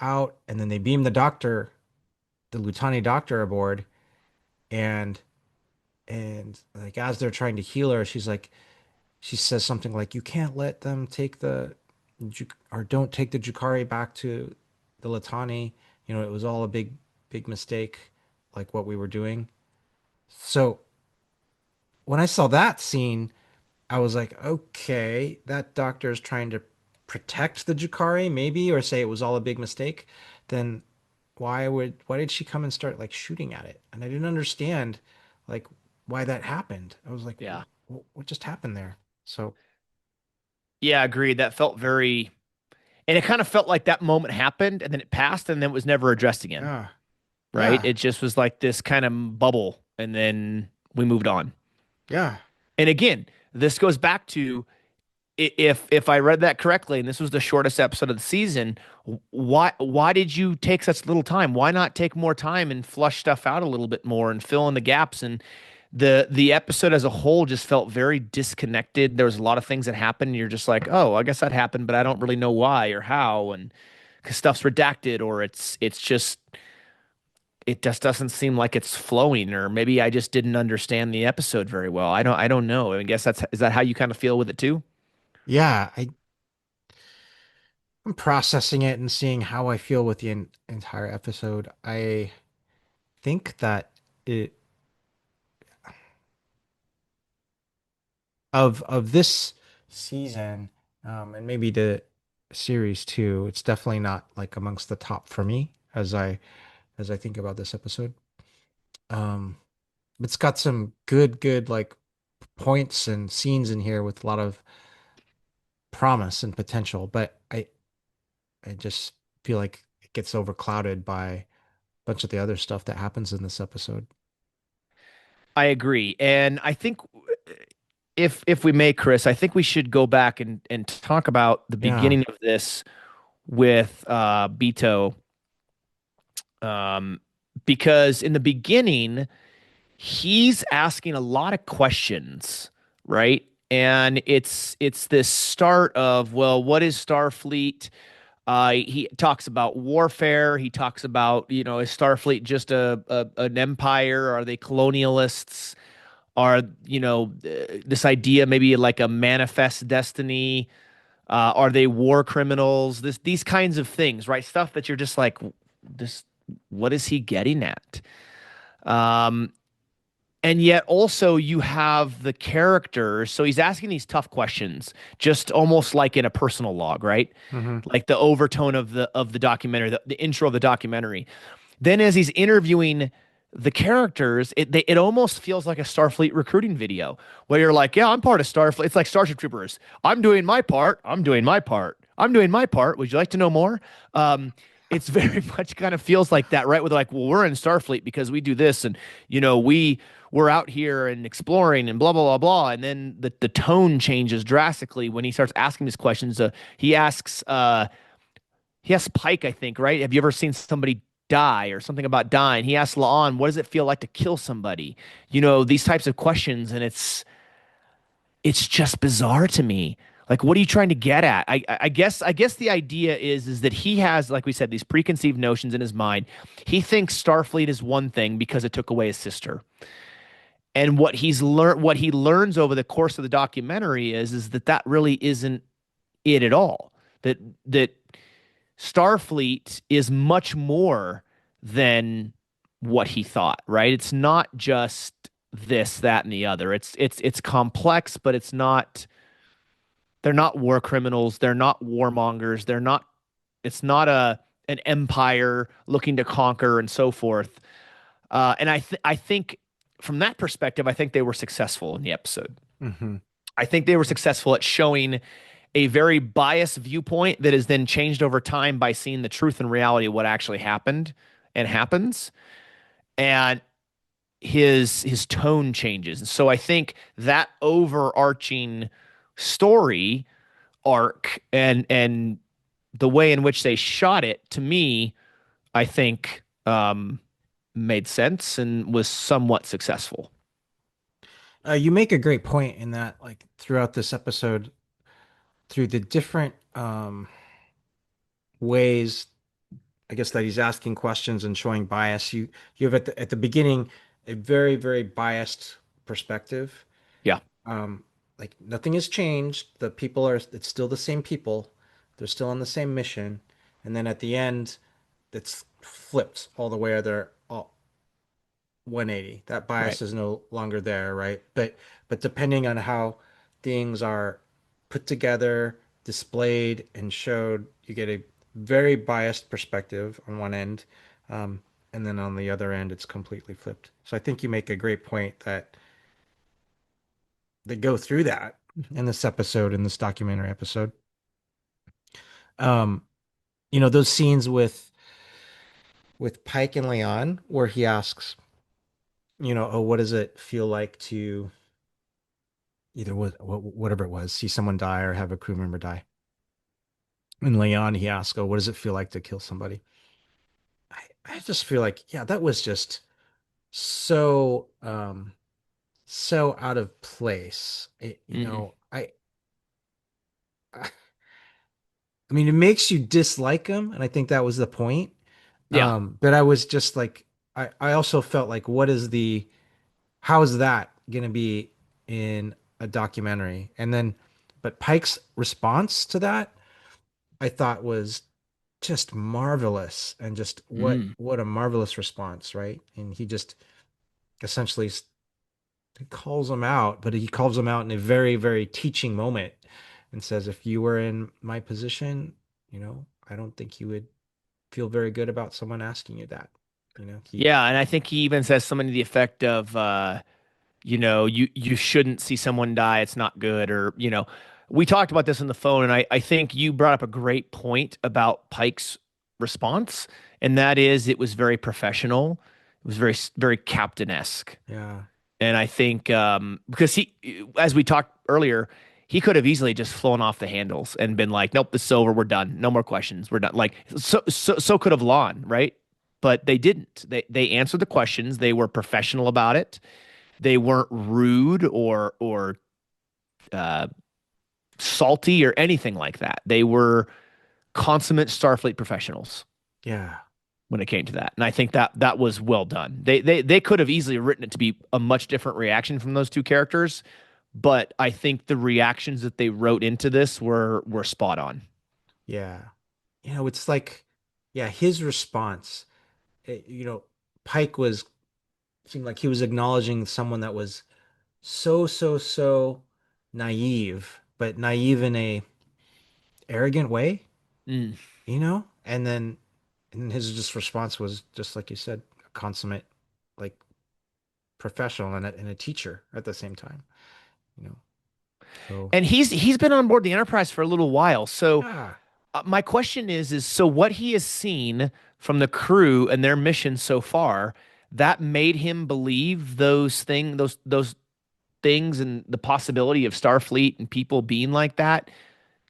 out, and then they beam the Lutani doctor aboard, and like as they're trying to heal her, she says something like, "You can't let them take or don't take the Jukari back to the Latani. It was all a big mistake, like what we were doing." So when I saw that scene, I was like, okay, that doctor is trying to protect the Jukari, maybe, or say it was all a big mistake. Then why did she come and start like shooting at it? And I didn't understand like why that happened. I was like, Yeah. what just happened there? So Yeah, agreed. That felt very, and it kind of felt like that moment happened and then it passed and then it was never addressed again, yeah, right? yeah, It just was like this kind of bubble and then we moved on. yeah. And again, this goes back to if I read that correctly, and this was the shortest episode of the season, why did you take such little time? Why not take more time and flush stuff out a little bit more and fill in the gaps? And the episode as a whole just felt very disconnected. There was a lot of things that happened. And you're just like, oh, I guess that happened, but I don't really know why or how, and because stuff's redacted or it's just it just doesn't seem like it's flowing, or maybe I just didn't understand the episode very well. I don't know. I guess that's is that how you kind of feel with it too? Yeah, I'm processing it and seeing how I feel with the entire episode. I think that it of this season, and maybe the series too, it's definitely not like amongst the top for me as I think about this episode. Um, it's got some good like points and scenes in here with a lot of promise and potential, but I just feel like it gets overclouded by a bunch of the other stuff that happens in this episode. I agree. And I think if we may, Chris, I think we should go back and talk about the Yeah. beginning of this with Beto. Um, because in the beginning, he's asking a lot of questions, right? And it's this start of, well, what is Starfleet? He talks about warfare. He talks about, is Starfleet just an empire? Are they colonialists? Are, this idea maybe like a manifest destiny? Are they war criminals? These kinds of things, right? Stuff that you're just like, this, what is he getting at? Um, and yet also you have the characters. So he's asking these tough questions, just almost like in a personal log, right? Hmm. Like the overtone of the documentary, the intro of the documentary. Then as he's interviewing the characters, it almost feels like a Starfleet recruiting video where you're like, yeah, I'm part of Starfleet. It's like Starship Troopers. I'm doing my part. I'm doing my part. I'm doing my part. Would you like to know more? It's very much kind of feels like that, right? With like, well, we're in Starfleet because we do this, and we're out here and exploring and blah blah blah blah. And then the tone changes drastically when he starts asking these questions. He asks Pike, I think, right? Have you ever seen somebody die or something about dying? He asks La'an, what does it feel like to kill somebody? These types of questions, and it's just bizarre to me. Like, what are you trying to get at? I guess the idea is that he has, like we said, these preconceived notions in his mind. He thinks Starfleet is one thing because it took away his sister. And what he learns over the course of the documentary is that really isn't it at all. That Starfleet is much more than what he thought, right? It's not just this, that, and the other. It's complex, but it's not. They're not war criminals. They're not warmongers. They're not. It's not a an empire looking to conquer and so forth. And I think from that perspective, I think they were successful in the episode. Hmm. I think they were successful at showing a very biased viewpoint that is then changed over time by seeing the truth and reality of what actually happened and happens. And his tone changes. And so I think that overarching story arc and the way in which they shot it, to me, I think made sense and was somewhat successful. You make a great point in that, like throughout this episode, through the different ways, I guess that he's asking questions and showing bias. You have at the beginning a very very biased perspective. Yeah. Like nothing has changed. The people are it's still the same people. They're still on the same mission. And then at the end, it's flipped all the way. They're all 180. That Right. bias is no longer there, right? But depending on how things are put together, displayed, and showed, you get a very biased perspective on one end, um, and then on the other end, it's completely flipped. So I think you make a great point that they go through that in this episode, in this documentary episode. Um, those scenes with Pike and Leon, where he asks, oh, what does it feel like to either whatever it was, see someone die or have a crew member die. And Leon, he asks, "Oh, what does it feel like to kill somebody?" I just feel like, yeah, that was just so so out of place. Mm. I mean, it makes you dislike him, and I think that was the point. Yeah. But I was just like, I also felt like, how is that going to be in a documentary? And then, but Pike's response to that, I thought was just marvelous, and just Mm. what a marvelous response, right? And he just essentially he calls him out, but he calls him out in a very very teaching moment, and says, if you were in my position, I don't think you would feel very good about someone asking you that. He Yeah, and I think he even says something to the effect of you shouldn't see someone die, it's not good, or we talked about this on the phone, and I think you brought up a great point about Pike's response, and that is it was very professional. It was very very captain-esque. Yeah, And I think because as we talked earlier, he could have easily just flown off the handles and been like, "Nope, this is over. We're done. No more questions. We're done." Like so could have Lon, right? But they didn't. They answered the questions. They were professional about it. They weren't rude or uh, salty or anything like that. They were consummate Starfleet professionals yeah, when it came to that. And I think that was well done. They could have easily written it to be a much different reaction from those two characters, but I think the reactions that they wrote into this were spot on. yeah. It's like, yeah, his response, Pike was seemed like he was acknowledging someone that was so so so naive, but naive in a arrogant way, Mm. and then his just response was just like you said, consummate. like professional and a teacher at the same time, you know. So And he's been on board the Enterprise for a little while. So yeah. my question is so what he has seen from the crew and their mission so far that made him believe those things and the possibility of Starfleet and people being like that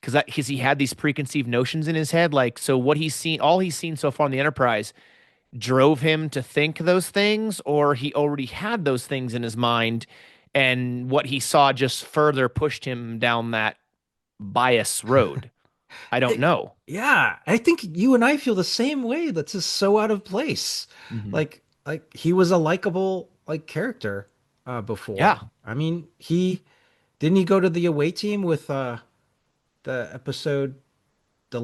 because he had these preconceived notions in his head. Like, so what he's seen, all he's seen so far in the Enterprise drove him to think those things, or he already had those things in his mind, and what he saw just further pushed him down that bias road. I don't I, know. yeah, I think you and I feel the same way. That's just so out of place. Hmm. Like he was a likable like character Yeah, before. I mean, he didn't he go to the away team with the episode the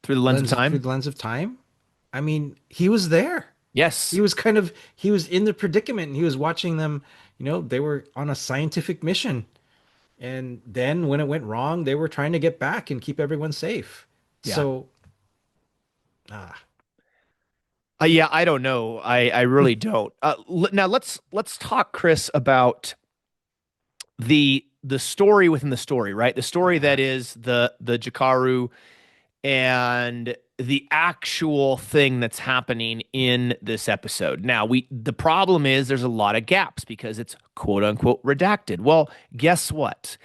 through the lens of lens through time. the lens of time? I mean, he was there. Yes. He was in the predicament and he was watching them, they were on a scientific mission. And then when it went wrong, they were trying to get back and keep everyone safe. Yeah. So, ah, Yeah, I don't know. I really don't. Now let's talk, Chris, about the story within the story, right? The story yeah. that is the Jakaru and the actual thing that's happening in this episode. Now, the problem is there's a lot of gaps because it's quote unquote redacted. Well, guess what?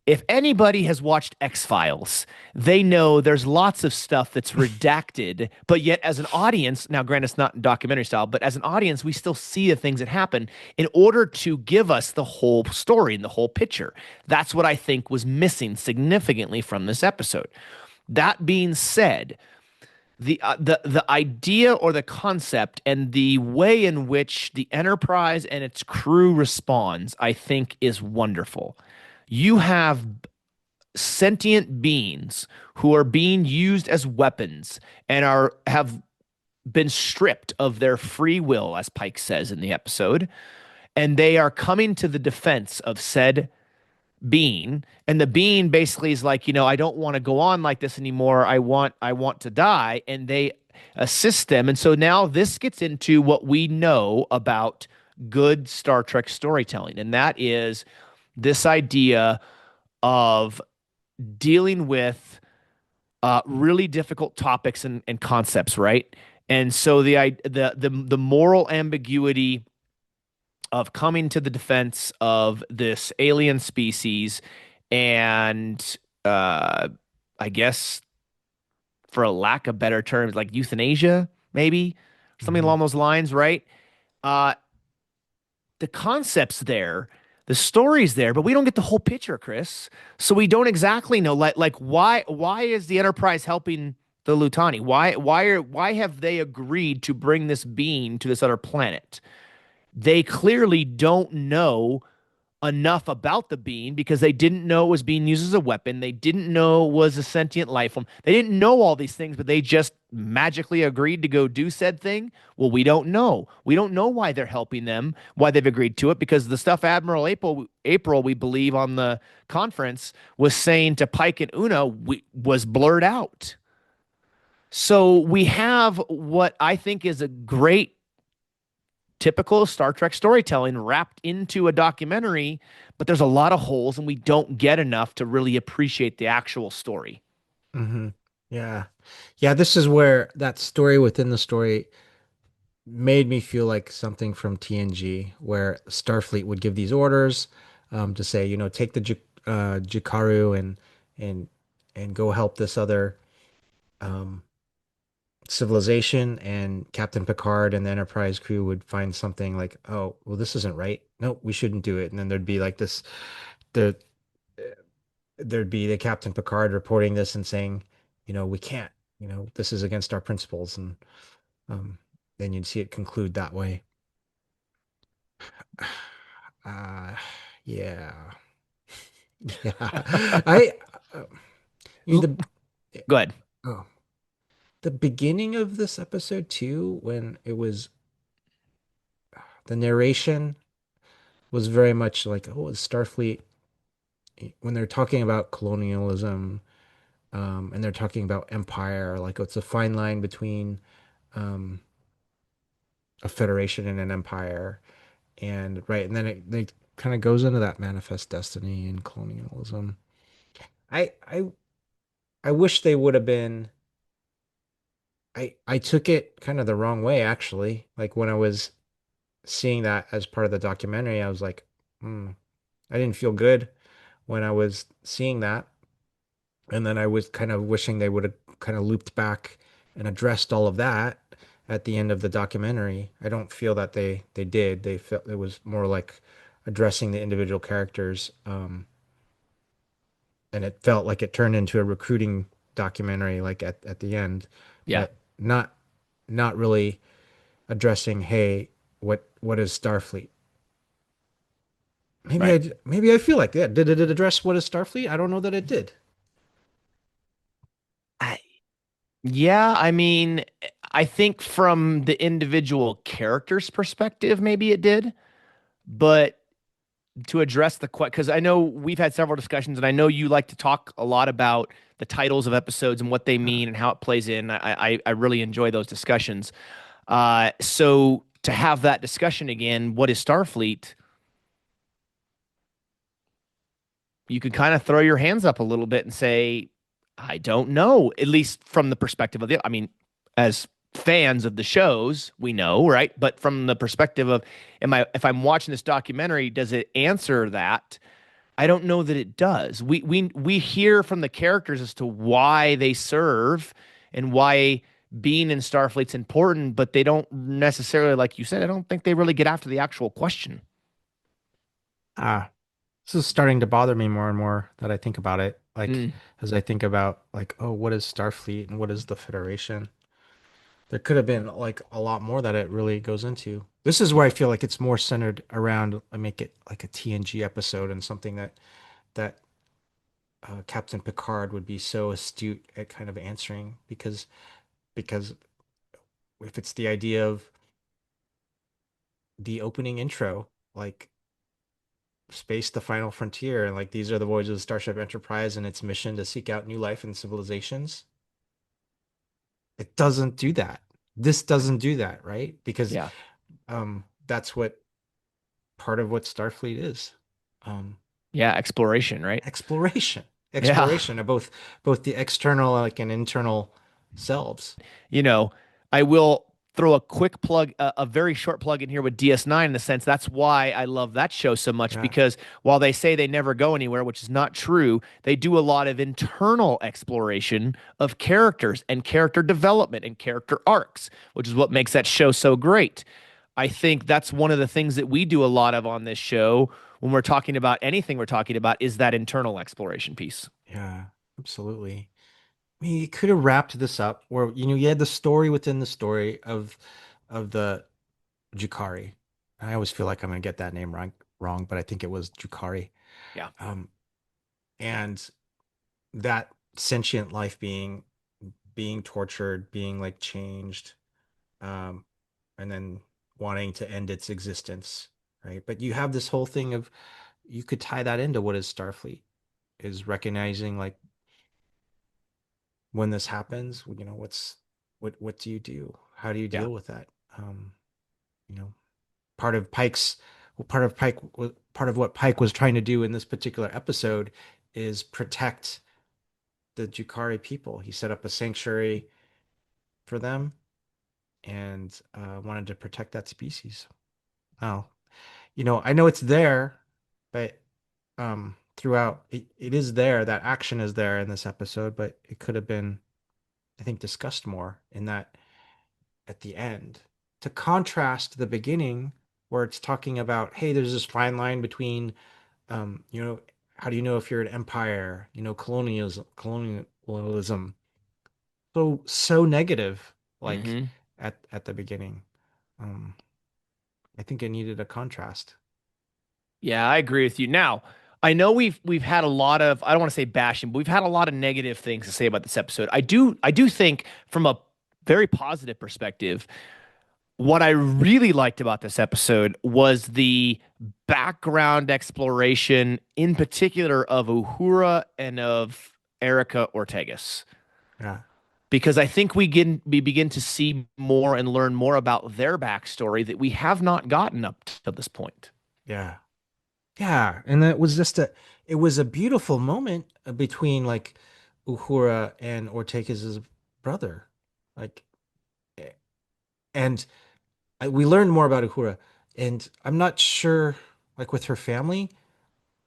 If anybody has watched X-Files, they know there's lots of stuff that's redacted, but yet as an audience, now granted it's not documentary style, but as an audience, we still see the things that happen in order to give us the whole story and the whole picture. That's what I think was missing significantly from this episode. That being said, the idea or the concept and the way in which the Enterprise and its crew responds, I think, is wonderful. You have sentient beings who are being used as weapons and are have been stripped of their free will, as Pike says in the episode, and they are coming to the defense of said being, and the being basically is like, I don't want to go on like this anymore. I want to die, and they assist them. And so now this gets into what we know about good Star Trek storytelling, and that is this idea of dealing with really difficult topics and concepts, right? And so the moral ambiguity of coming to the defense of this alien species and I guess for a lack of better terms, like euthanasia, maybe something Mhm. along those lines, right? Uh, the concept's there, the story's there, but we don't get the whole picture, Chris. So we don't exactly know, like why is the Enterprise helping the Lutani? Why have they agreed to bring this being to this other planet? They clearly don't know enough about the being because they didn't know it was being used as a weapon. They didn't know it was a sentient life form. They didn't know all these things, but they just magically agreed to go do said thing. Well, we don't know. We don't know why they're helping them, why they've agreed to it, because the stuff April, we believe on the conference was saying to Pike and Una was blurred out. So we have what I think is a great typical Star Trek storytelling wrapped into a documentary, but there's a lot of holes and we don't get enough to really appreciate the actual story. Mhm. Yeah. Yeah, this is where that story within the story made me feel like something from TNG, where Starfleet would give these orders to say, take the Jikaru and and go help this other um, civilization, and Captain Picard and the Enterprise crew would find something like, oh, well, this isn't right. No, we shouldn't do it. And then there'd be like this, the there'd be the Captain Picard reporting this and saying, we can't, this is against our principles, and um, then you'd see it conclude that way. Uh, yeah, yeah. I, uh, you Go know, ahead. oh, the beginning of this episode too, when it was the narration was very much like, oh, it's Starfleet when they're talking about colonialism, and they're talking about empire, like it's a fine line between um, a federation and an empire, and right, and then they kind of goes into that manifest destiny and colonialism. I I I wish they would have been. I took it kind of the wrong way actually. Like when I was seeing that as part of the documentary, I was like, hmm, I didn't feel good when I was seeing that. And then I was kind of wishing they would have kind of looped back and addressed all of that at the end of the documentary. I don't feel that they did. They felt it was more like addressing the individual characters, and it felt like it turned into a recruiting documentary, like at the end, Yeah, but not really addressing, hey, what is Starfleet? right. Maybe I feel like that. Did it address what is Starfleet? I don't know that it did. I, yeah, I mean, I think from the individual character's perspective, maybe it did, but to address the question, because I know we've had several discussions, and I know you like to talk a lot about the titles of episodes and what they Uh, mean and how it plays in. I really enjoy those discussions. So to have that discussion again, what is Starfleet? You could kind of throw your hands up a little bit and say, I don't know, at least from the perspective of I mean, as fans of the shows, we know, right? But from the perspective of, if I'm watching this documentary, does it answer that? I don't know that it does. We hear from the characters as to why they serve and why being in Starfleet's important, but they don't necessarily, like you said, I don't think they really get after the actual question. ah, this is starting to bother me more and more that I think about it. Like Mm, as I think about like, oh, what is Starfleet and what is the Federation? There could have been like a lot more that it really goes into. This is where I feel like it's more centered around. I make it like a TNG episode and something that Captain Picard would be so astute at kind of answering because if it's the idea of the opening intro, like space the final frontier, and like these are the voyages of Starship Enterprise and its mission to seek out new life and civilizations. It doesn't do that. This doesn't do that, right? Because yeah. that's what part of what Starfleet is. Um, Yeah. Exploration, right? exploration. Yeah. Exploration of both the external like and internal selves. You know, I will throw a quick plug, a very short plug in here with DS9 in the sense that's why I love that show so much Yeah. because while they say they never go anywhere, which is not true, they do a lot of internal exploration of characters and character development and character arcs, which is what makes that show so great. I think that's one of the things that we do a lot of on this show when we're talking about anything we're talking about is that internal exploration piece. Yeah, absolutely. I mean, you could have wrapped this up where you had the story within the story of the Jukari. I always feel like I'm gonna get that name wrong, but I think it was Jukari. Yeah. Um, and that sentient life being tortured, being like changed, um, and then wanting to end its existence, right? But you have this whole thing of you could tie that into what is Starfleet is recognizing like when this happens, what do you do? How do you Yeah. deal with that? Um, you know, part of Pike's part of Pike part of what Pike was trying to do in this particular episode is protect the Jukari people. He set up a sanctuary for them and wanted to protect that species. Oh, I know it's there, but throughout it is there. That action is there in this episode, but it could have been, I think, discussed more in that at the end to contrast the beginning where it's talking about, hey, there's this fine line between, um, you know, how do you know if you're an empire? Colonialism. So negative, like Hmm. at the beginning. Um, I think it needed a contrast. Yeah, I agree with you. Now, I know we've had a lot of I don't want to say bashing, but we've had a lot of negative things to say about this episode. I do think from a very positive perspective, what I really liked about this episode was the background exploration, in particular of Uhura and of Erica Ortegas. Yeah. because I think we begin to see more and learn more about their backstory that we have not gotten up to this point. Yeah. Yeah, and it was a beautiful moment between like Uhura and Ortega's brother. Like eh, and we learned more about Uhura, and I'm not sure like with her family,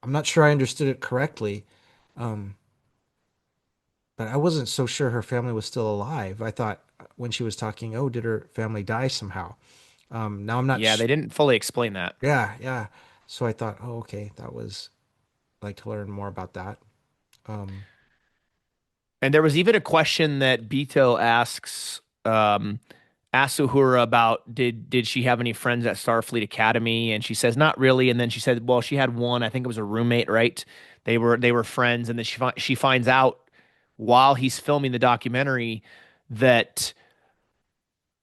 I'm not sure I understood it correctly. Um, but I wasn't so sure her family was still alive. I thought when she was talking, oh, did her family die somehow? Now I'm not Yeah, sh they didn't fully explain that. Yeah, yeah. So I thought, oh, okay, that was I'd like to learn more about that. Um, And there was even a question that Beto asks Uhura about did she have any friends at Starfleet Academy? And she says not really. And then she said, well, she had one. I think it was a roommate, right? They were friends. And then she finds out while he's filming the documentary that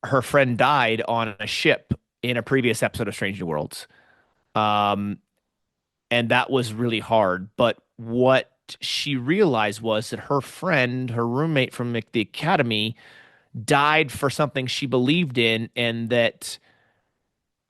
her friend died on a ship in a previous episode of Strange New Worlds. Um, and that was really hard. But what she realized was that her friend, her roommate from the academy, died for something she believed in, and that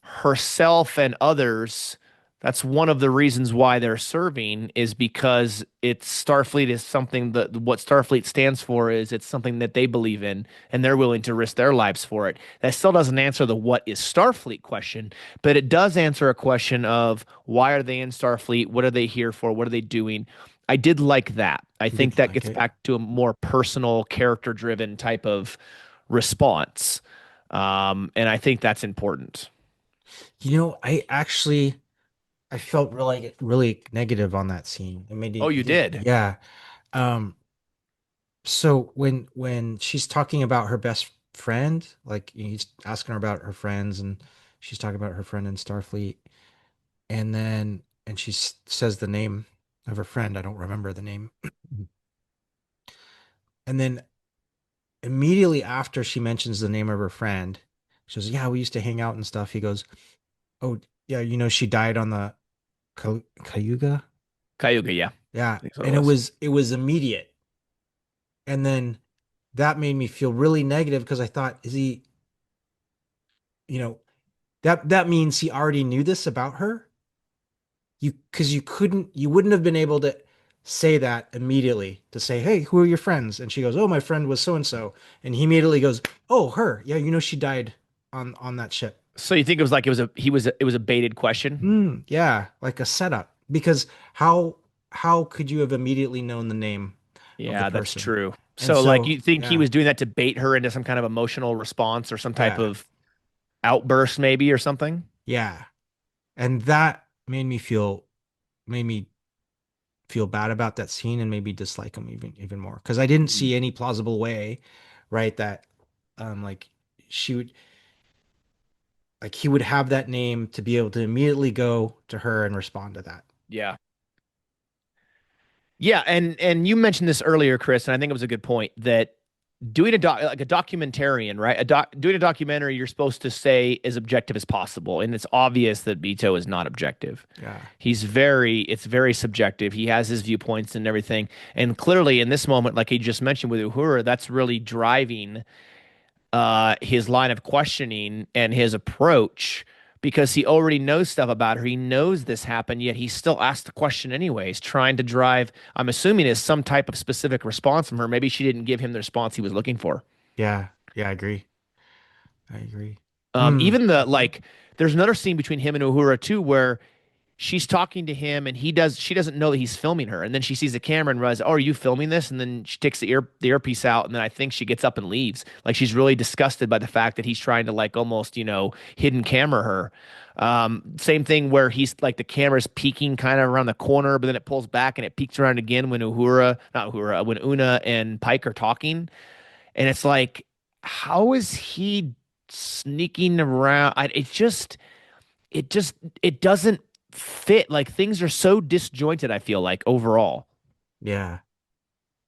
herself and others, that's one of the reasons why they're serving, is because it's Starfleet is something that what Starfleet stands for is it's something that they believe in and they're willing to risk their lives for it. That still doesn't answer the what is Starfleet question, but it does answer a question of why are they in Starfleet? What are they here for? What are they doing? I did like that. I you think did that like gets it. back to a more personal, character driven type of response. And I think that's important. You know, I felt really negative on that scene. It made Oh, me, you did? yeah. Um, so when she's talking about her best friend, like he's asking her about her friends, and she's talking about her friend in Starfleet, and she says the name of her friend. I don't remember the name. And then immediately after she mentions the name of her friend, she goes, "Yeah, we used to hang out and stuff." He goes, "Oh, yeah, you know, she died on the Cayuga." Cayuga, yeah. Yeah, I think so it and was. it was immediate. And then that made me feel really negative because I thought, is he, you know, that means he already knew this about her? Because you wouldn't have been able to say that immediately to say, "Hey, who are your friends?" And she goes, "Oh, my friend was so and so." And he immediately goes, "Oh, her. Yeah, you know she died on that ship." So you think it was like it was a baited question? Yeah, like a setup. Because how could you have immediately known the name of the Yeah, that's person? true. And So like so, you think he yeah, was doing that to bait her into some kind of emotional response or some type yeah, of outburst maybe or something? yeah. And that made me feel bad about that scene and maybe dislike him even more because I didn't Hmm. see any plausible way, right, that like she would like he would have that name to be able to immediately go to her and respond to that. Yeah. Yeah, and you mentioned this earlier, Chris, and I think it was a good point that doing like a documentarian, right? Doing a documentary, you're supposed to stay as objective as possible, and it's obvious that Beto is not objective. Yeah. It's very subjective. He has his viewpoints and everything, and clearly in this moment, like he just mentioned with Uhura, that's really driving his line of questioning and his approach because he already knows stuff about her. He knows this happened, yet he still asked the question anyways, trying to drive, I'm assuming, is some type of specific response from her. Maybe she didn't give him the response he was looking for. Yeah. Yeah, I agree. I agree. Hmm. Even there's another scene between him and Uhura too, where she's talking to him and she doesn't know that he's filming her, and then she sees the camera and realizes, oh, are you filming this? And then she takes the earpiece out, and then I think she gets up and leaves, like she's really disgusted by the fact that he's trying to like almost hidden camera her. Same thing where he's like the camera's peeking kind of around the corner, but then it pulls back and it peeks around again when when Una and Pike are talking, and it's like, how is he sneaking around? It just it doesn't fit. Like things are so disjointed, I feel like overall. Yeah.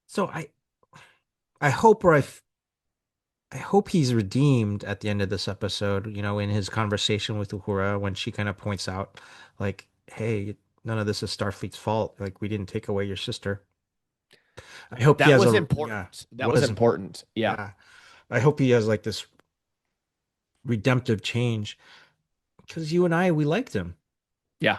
So I hope or I hope he's redeemed at the end of this episode, you know, in his conversation with Uhura when she kind of points out, like, hey, none of this is Starfleet's fault. Like, we didn't take away your sister. I hope he That has was a yeah, important. That was was important. Yeah. yeah. I hope he has like this redemptive change because you and I we liked him. Yeah.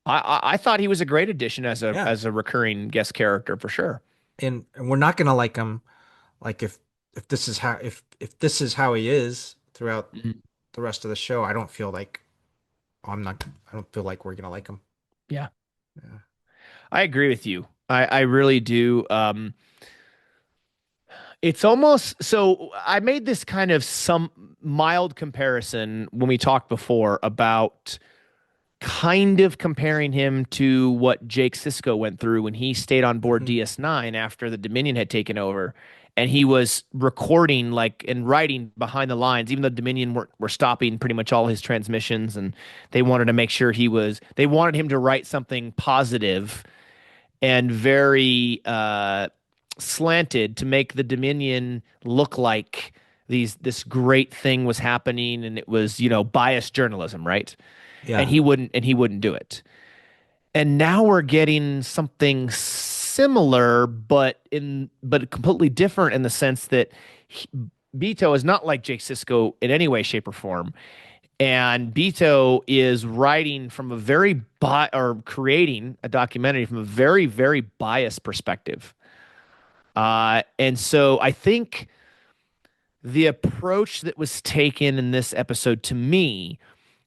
I thought he was a great addition as Yeah. a recurring guest character for sure. And we're not gonna like him like if this is how if this is how he is throughout Mhm. the rest of the show, I don't feel like I don't feel like we're gonna like him. Yeah. Yeah. I agree with you. I really do. It's almost so I made this kind of some mild comparison when we talked before about kind of comparing him to what Jake Sisko went through when he stayed on board Hmm. DS9 after the Dominion had taken over. And he was recording like and writing behind the lines, even though Dominion were stopping pretty much all his transmissions, and they wanted to make sure they wanted him to write something positive and very slanted to make the Dominion look like this great thing was happening, and it was biased journalism, right? And Yeah. he wouldn't do it. And now we're getting something similar, but completely different in the sense that he, Beto is not like Jake Sisko in any way, shape, or form. And Beto is writing from a or creating a documentary from a very, very biased perspective. And so I think the approach that was taken in this episode to me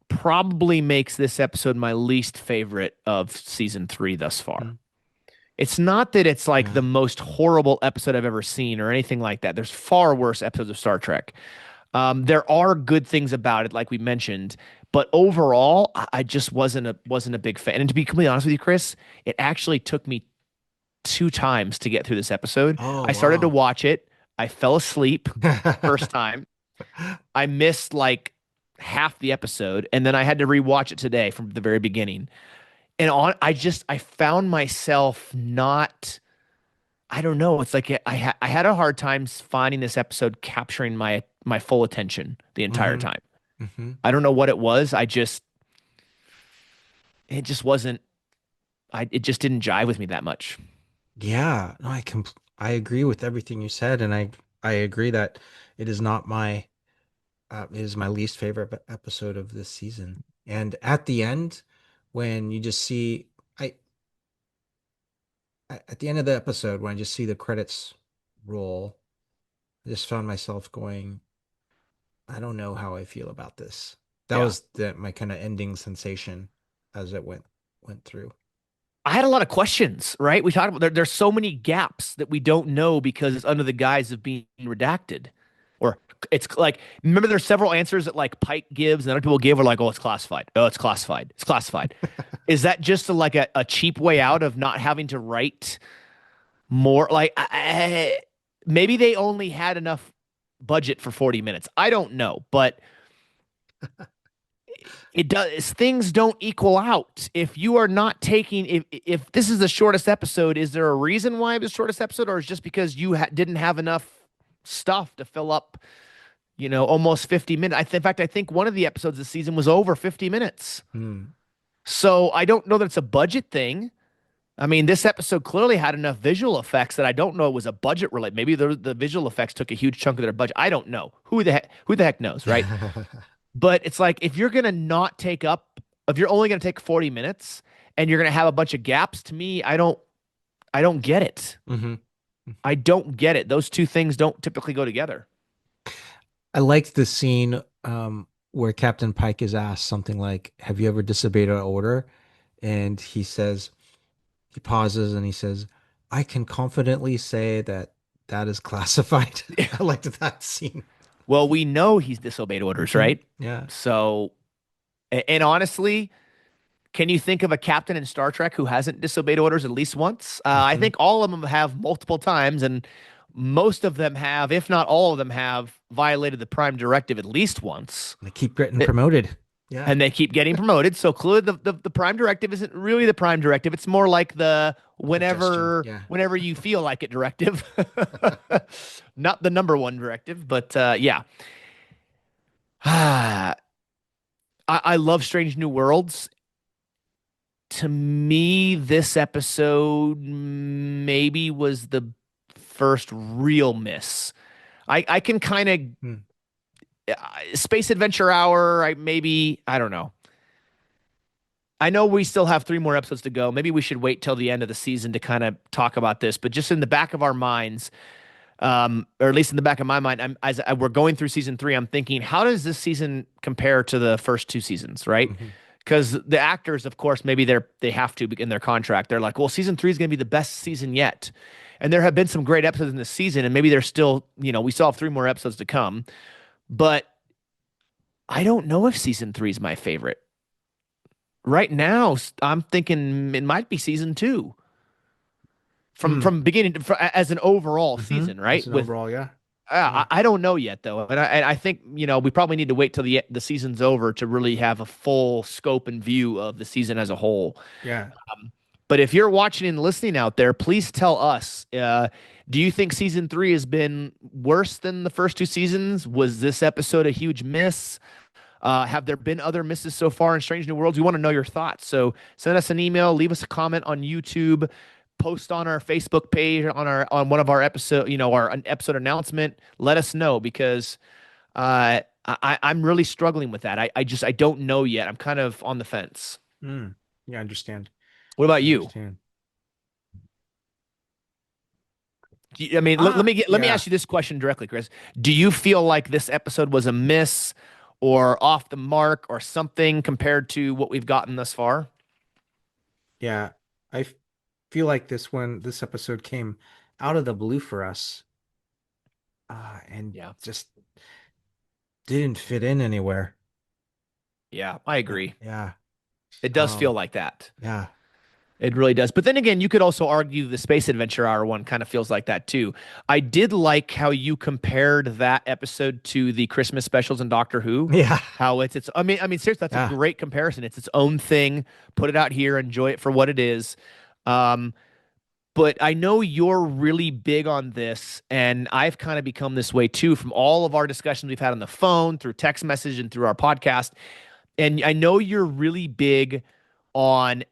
probably makes this episode my least favorite of season 3 thus far. Mhm. It's not that it's like the Yeah. most horrible episode I've ever seen or anything like that. There's far worse episodes of Star Trek. There are good things about it, like we mentioned, but overall, I just wasn't a big fan. And to be completely honest with you, Chris, it actually took me 2 times to get through this episode. Oh I started to wow. watch it. I fell asleep first time. I missed like half the episode, and then I had to rewatch it today from the very beginning. And I found myself not. I don't know. It's like I had a hard time finding this episode capturing my full attention the entire Hmm. time. Hmm. I don't know what it was. It just wasn't. It just didn't jive with me that much. Yeah, no, I agree with everything you said, and I agree that it is not my it is my least favorite episode of this season. And at the end, when you just see I at the end of the episode when I just see the credits roll, I just found myself going, I don't know how I feel about this. That Yeah. was my kind of ending sensation as it went through. I had a lot of questions, right? We talked about there's so many gaps that we don't know because it's under the guise of being redacted. Or it's like, remember there's several answers that like Pike gives and other people give are like, oh, it's classified. Oh, it's classified. It's classified. Is that just like a cheap way out of not having to write more? Like, maybe they only had enough budget for 40 minutes. I don't know, but it does things don't equal out if you are not taking if this is the shortest episode. Is there a reason why it was the shortest episode, or is it just because you didn't have enough stuff to fill up almost 50 minutes? In fact, I think one of the episodes this season was over 50 minutes. Hmm. So I don't know that it's a budget thing. I mean, this episode clearly had enough visual effects that I don't know it was a budget related. Maybe the visual effects took a huge chunk of their budget. I don't know. Who the heck knows, right? But it's like if you're only going to take 40 minutes and you're going to have a bunch of gaps, to me, I don't get it. Hmm. I don't get it. Those two things don't typically go together. I liked the scene where Captain Pike is asked something like, "Have you ever disobeyed an order?" And he pauses and he says, "I can confidently say that that is classified." I liked that scene. Well, we know he's disobeyed orders, Hmm. right? Yeah. So, and honestly, can you think of a captain in Star Trek who hasn't disobeyed orders at least once? I Hmm. think all of them have multiple times, and most of them have, if not all of them, have violated the Prime Directive at least once. They keep getting promoted. Yeah. And they keep getting promoted. So clearly, the Prime Directive isn't really the Prime Directive. It's more like the Suggestion. whenever Yeah. whenever you feel like it directive, not the number one directive. But yeah, I love Strange New Worlds. To me, this episode maybe was the first real miss. I can kind of Hmm. Space Adventure Hour. I don't know. I know we still have three more episodes to go. Maybe we should wait till the end of the season to kind of talk about this. But just in the back of our minds, or at least in the back of my mind, we're going through season three, I'm thinking, how does this season compare to the first two seasons, right? Hmm. Because the actors, of course, maybe they have to in their contract. They're like, well, season three is going to be the best season yet, and there have been some great episodes in this season, and maybe there's still, we still have three more episodes to come. But I don't know if season three is my favorite right now. I'm thinking it might be season two Hmm. from beginning as an overall Hmm. season, As right? an With overall, yeah. I, Yeah. I don't know yet though, and I think we probably need to wait till the season's over to really have a full scope and view of the season as a whole. Yeah. But if you're watching and listening out there, please tell us. Do you think season three has been worse than the first two seasons? Was this episode a huge miss? Have there been other misses so far in Strange New Worlds? We want to know your thoughts. So send us an email, leave us a comment on YouTube, post on our Facebook page on one of our episode, our an episode announcement. Let us know because I'm really struggling with that. I don't know yet. I'm kind of on the fence. Mm. Yeah, I understand. What about I you? understand. I mean, let me Yeah. ask you this question directly, Chris. Do you feel like this episode was a miss or off the mark or something compared to what we've gotten thus far? Yeah. I f- feel like this episode came out of the blue for us, and Yeah. just didn't fit in anywhere. Yeah, I agree. Yeah. It does feel Um, like that. yeah. It really does. But then again, you could also argue the Space Adventure Hour one kind of feels like that too. I did like how you compared that episode to the Christmas specials in Doctor Who. Yeah. How it's I mean seriously, that's a Yeah. great comparison. It's its own thing. Put it out here, enjoy it for what it is. Um, but I know you're really big on this, and I've kind of become this way too from all of our discussions we've had on the phone, through text message, and through our podcast. And I know you're really big on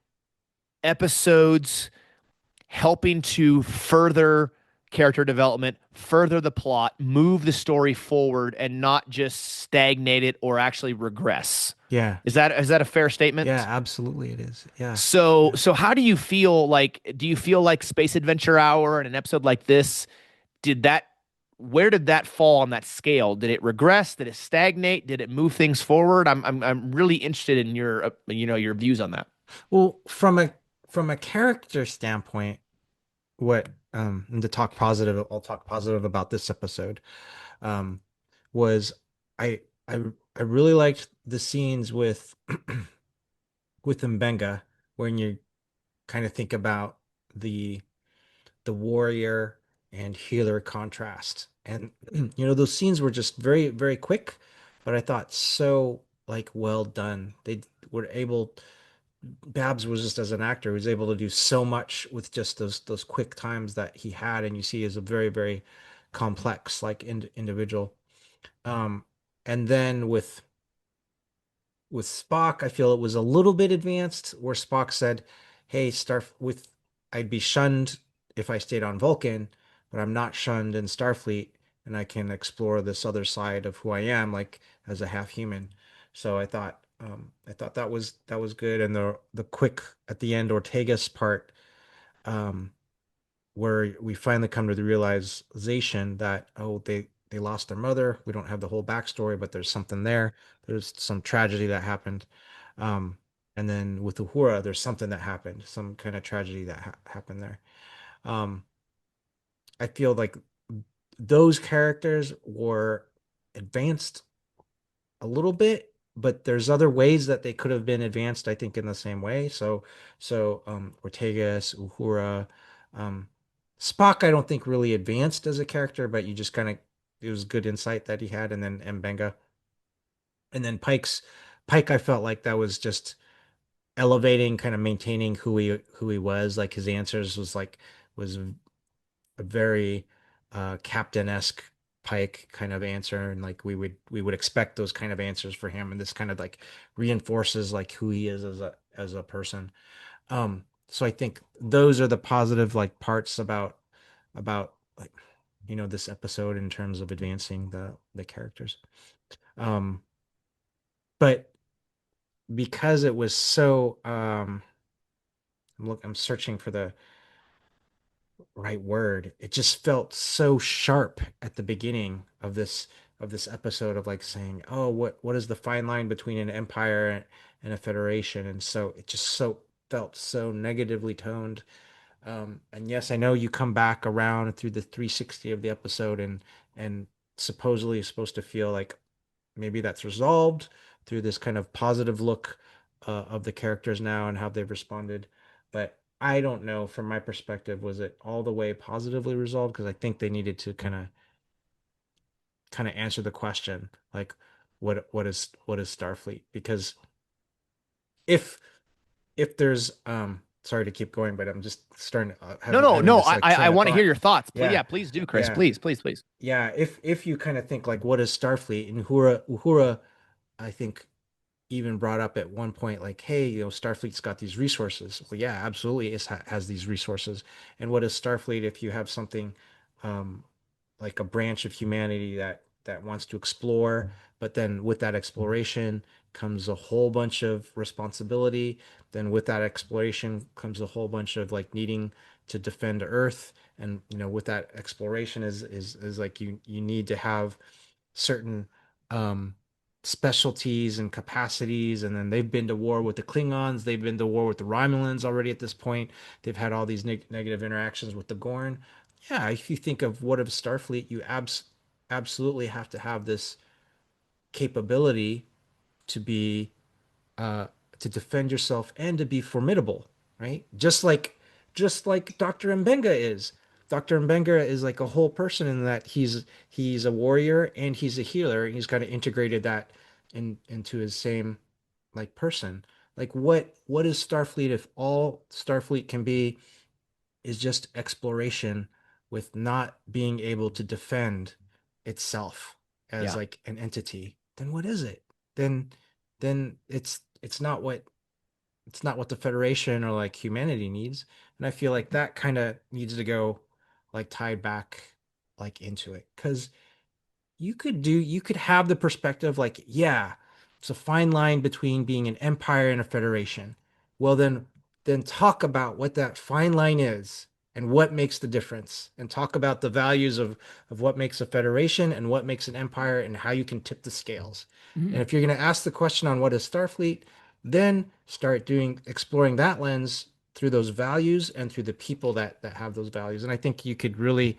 episodes helping to further character development, further the plot, move the story forward, and not just stagnate it or actually regress. Yeah. Is that a fair Yeah, statement? absolutely it is. Yeah. So Yeah. so how do you feel like do you feel like Space Adventure Hour and an episode like this did that where did that fall on that scale? Did it regress? Did it stagnate? Did it move things forward? I'm really interested in your your views on that. Well, from a character standpoint, and to talk positive, I'll talk positive about this episode. Um, was I I I really liked the scenes with Mbenga when you kind of think about the the warrior and healer contrast. And those scenes were just very, very quick, but I thought so like well done. They were able Babs was just as an actor was able to do so much with just those quick times that he had, and you see is a very, very complex like individual. Um, and then with Spock, I feel it was a little bit advanced, where Spock said, "Hey, I'd be shunned if I stayed on Vulcan, but I'm not shunned in Starfleet, and I can explore this other side of who I am, like as a half human." So I thought that was good, and the quick at the end Ortegas part, um, where we finally come to the realization that, oh, they lost their mother. We don't have the whole backstory, but there's something there. There's some tragedy that happened. um and then with Uhura, there's something that happened, some kind of tragedy that happened there. um I feel like those characters were advanced a little bit, but there's other ways that they could have been advanced, I think, in the same way. So Ortegas, Uhura, um, Spock, I don't think really advanced as a character, but you just kind of it was good insight that he had, and then Mbenga, and then Pike, I felt like that was just elevating, kind of maintaining who he was. Like his answers was a very captain-esque Pike kind of answer, and like we would expect those kind of answers for him, and this kind of like reinforces like who he is as a person. So I think those are the positive like parts about like this episode in terms of advancing the characters. Um, but because it was so I'm searching for the right word. It just felt so sharp at the beginning of this episode of like saying, "Oh, what is the fine line between an empire and a federation?" And so it just so felt so negatively toned. And yes, I know you come back around through the 360 of the episode and supposedly is supposed to feel like maybe that's resolved through this kind of positive look of the characters now and how they've responded. But I don't know from my perspective, was it all the way positively resolved? Because I think they needed to kind of answer the question like what is Starfleet? Because if if there's sorry to keep going, but I'm just starting to No, no, having no. this I like I, I train of want to hear thought. your thoughts. Please, Yeah, yeah, please do, Chris. yeah, Please, please, please. yeah. If you kind of think like what is Starfleet and Uhura, I think even brought up at one point like, hey, Starfleet's got these resources. Well, yeah, absolutely, it has these resources. And what is Starfleet if you have something um, like a branch of humanity that wants to explore, but then with that exploration comes a whole bunch of responsibility. Then with that exploration comes a whole bunch of like needing to defend Earth, and with that exploration is like you need to have certain um specialties and capacities, and then they've been to war with the Klingons, they've been to war with the Romulans already at this point, they've had all these negative interactions with the Gorn. Yeah, if you think of what of Starfleet, you absolutely have to have this capability to be uh, to defend yourself and to be formidable, right? Just like Dr. Mbenga is. Dr. Mbenga is like a whole person in that he's a warrior and he's a healer, and he's kind of integrated that into his same like person. Like what is Starfleet if all Starfleet can be is just exploration with not being able to defend itself as Yeah. like an entity? Then what is it? Then then it's not what the Federation or like humanity needs. And I feel like that kind of needs to go like tied back like into it. Because you could have the perspective like, yeah, it's a fine line between being an empire and a federation. Well, then talk about what that fine line is and what makes the difference, and talk about the values of what makes a federation and what makes an empire and how you can tip the scales. Mhm. And if you're going to ask the question on what is Starfleet, then start doing exploring that lens through those values and through the people that have those values. And I think you could really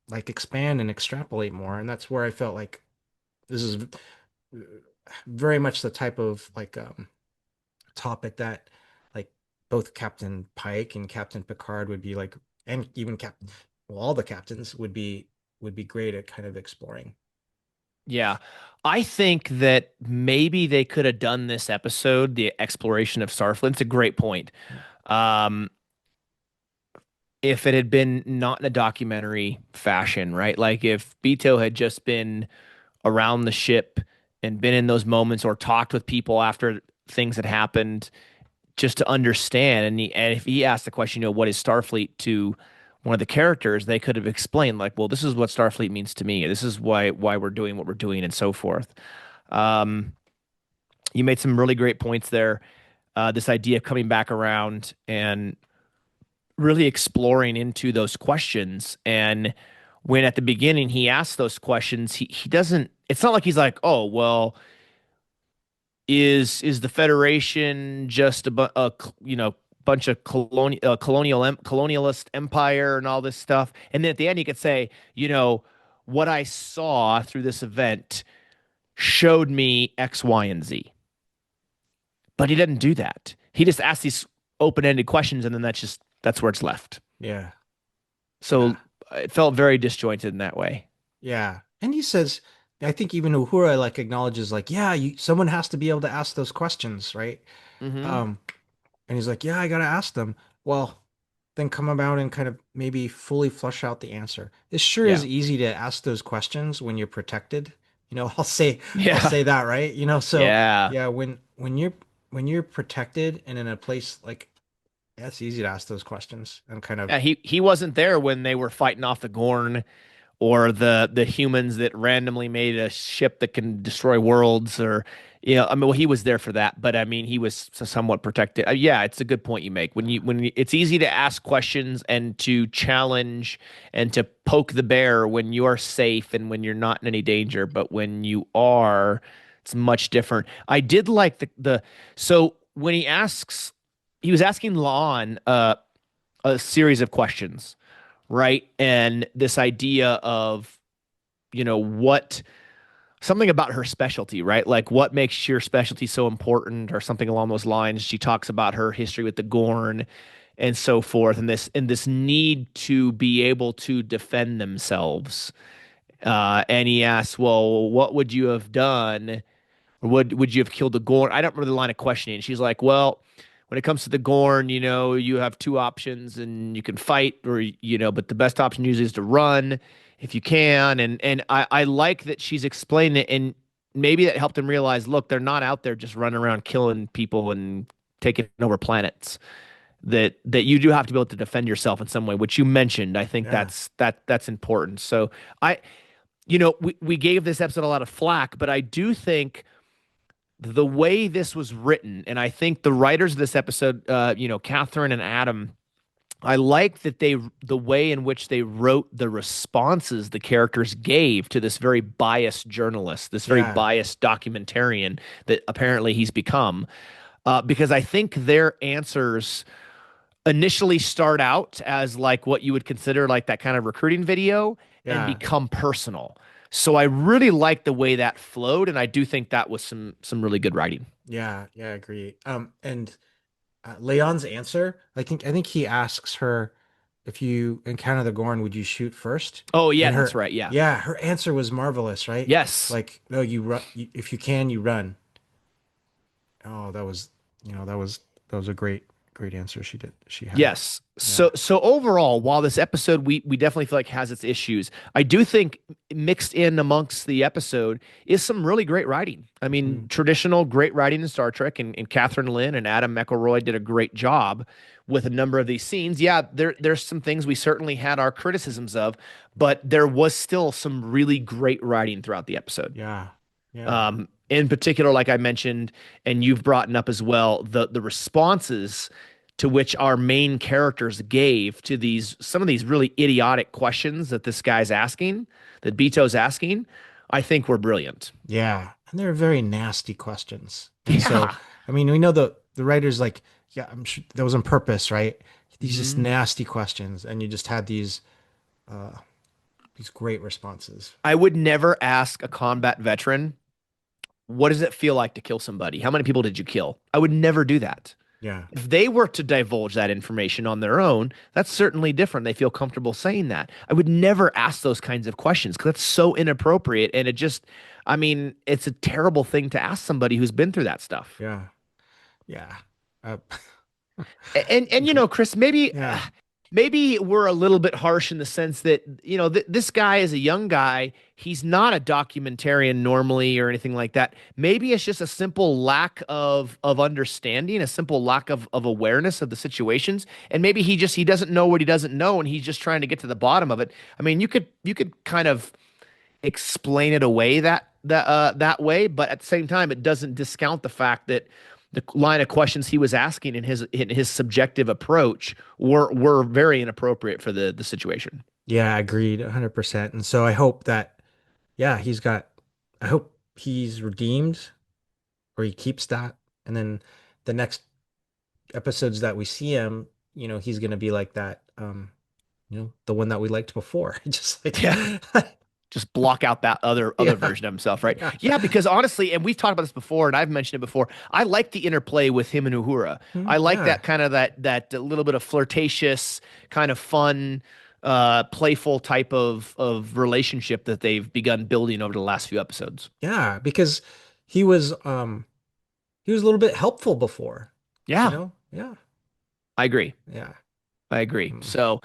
like expand and extrapolate more. And that's where I felt like this is very much the type of like topic that like both Captain Pike and Captain Picard would be like, and even all the captains would be great at kind of exploring. Yeah. I think that maybe they could have done this episode, the exploration of Starfleet. It's a great point. Um, if it had been not in a documentary fashion, right? Like if Beto had just been around the ship and been in those moments or talked with people after things had happened just to understand. And if he asked the question, what is Starfleet to one of the characters, they could have explained like, well, this is what Starfleet means to me. This is why we're doing what we're doing and so forth. Um, you made some really great points there. This idea of coming back around and really exploring into those questions. And when at the beginning he asks those questions, he doesn't, it's not like he's like, oh, well, is the Federation just bunch of colonialist empire and all this stuff? And then at the end, you could say, what I saw through this event showed me X, Y, and Z. But he didn't do that. He just asked these open-ended questions, and then that's where it's left. Yeah. Yeah. So it felt very disjointed in that way. Yeah. And he says, I think even Uhura like acknowledges like, yeah, someone has to be able to ask those questions, right? Mm-hmm. Um, And he's like, yeah, I gotta ask them. Well, then come about and kind of maybe fully flush out the answer. It sure is Yeah. easy to ask those questions when you're protected. I'll Yeah. say that, right? So Yeah. yeah, when you're protected and in a place like Yeah, it's easy to ask those questions and kind of, Yeah, he wasn't there when they were fighting off the Gorn or the humans that randomly made a ship that can destroy worlds or I mean well he was there for that, but I mean he was somewhat protected. Yeah, it's a good point you make. It's easy to ask questions and to challenge and to poke the bear when you are safe and when you're not in any danger, but when you are, it's much different. I did like the so when he was asking Lon a series of questions, right? And this idea of, what something about her specialty, right? Like what makes your specialty so important or something along those lines. She talks about her history with the Gorn and so forth and this need to be able to defend themselves. And he asks, well, what would you have done? Or would you have killed the Gorn? I don't remember the line of questioning. She's like, well, when it comes to the Gorn, you have two options and you can fight but the best option usually is to run if you can. And I like that she's explained it and maybe that helped him realize, look, they're not out there just running around killing people and taking over planets. That you do have to be able to defend yourself in some way, which you mentioned. I think yeah, that's important. So I, we gave this episode a lot of flack, but I do think the way this was written, and I think the writers of this episode, Catherine and Adam, I like that the way in which they wrote the responses the characters gave to this very biased journalist, this very yeah, biased documentarian that apparently he's become, because I think their answers initially start out as like what you would consider like that kind of recruiting video and yeah, become personal. So I really like the way that flowed, and I do think that was some really good writing. yeah, I agree. And Leon's answer, I think he asks her, if you encounter the Gorn, would you shoot first? Oh yeah, And that's right. Yeah. her answer was marvelous, right? Yes. Like, no, you run, if you can, you run. Oh, that was a great answer she had. Yes. Yeah. So overall, while this episode we definitely feel like has its issues, I do think mixed in amongst the episode is some really great writing. I mean, Mm. traditional great writing in Star Trek, and Catherine Lynn and Adam McElroy did a great job with a number of these scenes. Yeah, there's some things we certainly had our criticisms of, but there was still some really great writing throughout the episode. Yeah. Yeah. In particular, like I mentioned, and you've brought up as well, the responses to which our main characters gave to these some of these really idiotic questions that this guy's asking, that Beto's asking, I think were brilliant. Yeah. And they're very nasty questions. And so, Yeah. I mean, we know the writer's like, yeah, I'm sure that was on purpose, right? These just Mhm. nasty questions, and you just had uh these great responses. I would never ask a combat veteran, what does it feel like to kill somebody? How many people did you kill? I would never do that. Yeah. If they were to divulge that information on their own, that's certainly different. They feel comfortable saying that. I would never ask those kinds of questions because that's so inappropriate. And I mean, it's a terrible thing to ask somebody who's been through that stuff. Yeah. Yeah. Uh, And Chris, maybe yeah. maybe we're a little bit harsh in the sense that this guy is a young guy. He's not a documentarian normally or anything like that. Maybe it's just a simple lack of understanding, a simple lack of awareness of the situations, and maybe he doesn't know what he doesn't know, and he's just trying to get to the bottom of it. I mean, you could kind of explain it away that way, but at the same time, it doesn't discount the fact that the line of questions he was asking in his subjective approach were very inappropriate for the situation. Yeah, agreed 100%. And so I hope that, yeah, I hope he's redeemed or he keeps that. And then the next episodes that we see him, he's going to be like that, the one that we liked before. Just like, Yeah, just block out that other yeah, version of himself, right? yeah, Yeah, because honestly, and we've talked about this before, and I've mentioned it before. I like the interplay with him and Uhura. I like yeah, that kind of that little bit of flirtatious, kind of fun, playful type of relationship that they've begun building over the last few episodes. yeah, because he was, um, he was a little bit helpful before, Yeah, Yeah, I agree. yeah. I agree. Mm. So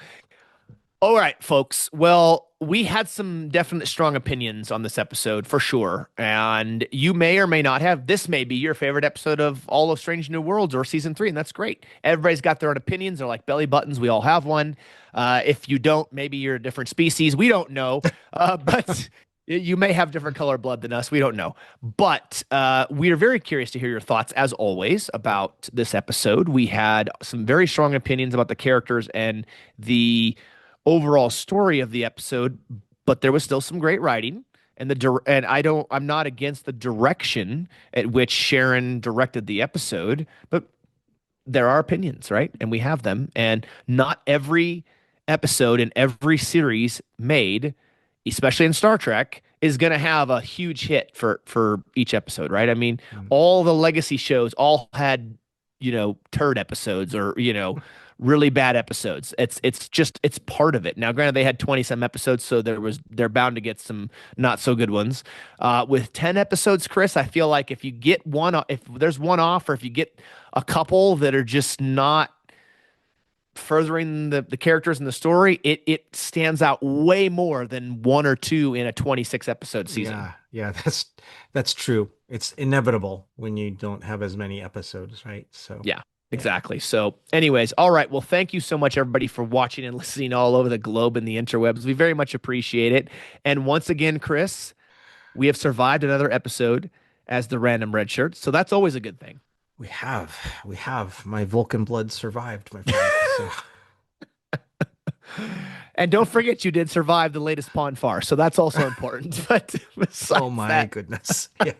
All right, folks. Well, we had some definite strong opinions on this episode for sure. And you may or may not have. This may be your favorite episode of all of Strange New Worlds or season three, and that's great. Everybody's got their own opinions. They're like belly buttons. We all have one. If you don't, maybe you're a different species. We don't know. But you may have different color blood than us. We don't know. But we are very curious to hear your thoughts, as always, about this episode. We had some very strong opinions about the characters and the overall story of the episode, but there was still some great writing. And I'm not against the direction at which Sharon directed the episode, but there are opinions, right? And we have them. And not every episode in every series made, especially in Star Trek, is going to have a huge hit for each episode, right? I mean, Mm. all the legacy shows all had, turd episodes or, really bad episodes. It's part of it. Now, granted, they had 20 some episodes, so they're bound to get some not so good ones. With 10 episodes, Chris, I feel like if there's one off, or if you get a couple that are just not furthering the characters and the story, it stands out way more than one or two in a 26 episode season. Yeah, that's true. It's inevitable when you don't have as many episodes, right? So, Yeah, yeah, exactly. So, anyways, all right. Well, thank you so much, everybody, for watching and listening all over the globe and the interwebs. We very much appreciate it. And once again, Chris, we have survived another episode as the random red shirt. So that's always a good thing. we have my Vulcan blood survived, my friend. So, And don't forget, you did survive the latest Pon Far. So that's also important. But oh besides my that, goodness. Yeah.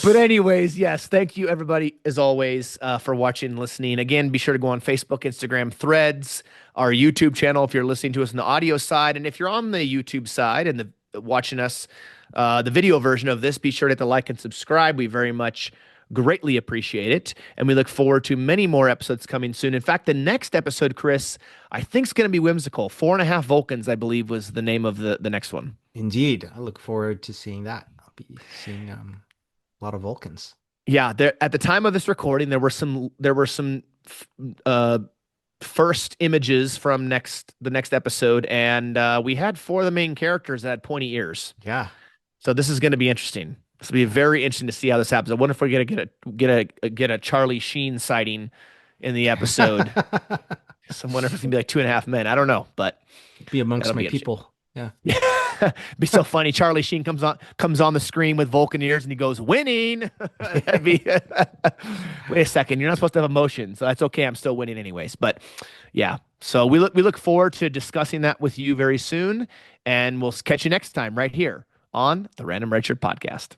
but anyways, yes, thank you everybody as always for watching and listening. Again, be sure to go on Facebook, Instagram, Threads, our YouTube channel if you're listening to us on the audio side, and if you're on the YouTube side and watching us the video version of this, be sure to hit the like and subscribe. We very much greatly appreciate it, and we look forward to many more episodes coming soon. In fact, the next episode, Chris, I think is going to be whimsical. 4.5 Vulcans, I believe, was the name of the next one. Indeed. I look forward to seeing that. I'll be seeing a lot of Vulcans. Yeah, there at the time of this recording, there were some uh, first images from the next episode, and we had four of the main characters that had pointy ears. Yeah. So this is going to be interesting. This will be very interesting to see how this happens. I wonder if we're going to get a Charlie Sheen sighting in the episode. So I wonder if it's gonna be like 2.5 Men. I don't know, but Be amongst that'll my be interesting. people. Yeah. Yeah. Be so funny. Charlie Sheen comes on the screen with Vulcan ears and he goes, winning. That'd be wait a second. You're not supposed to have emotions. So that's okay. I'm still winning anyways. But yeah. So we look forward to discussing that with you very soon. And we'll catch you next time right here on the Random Redshirt Podcast.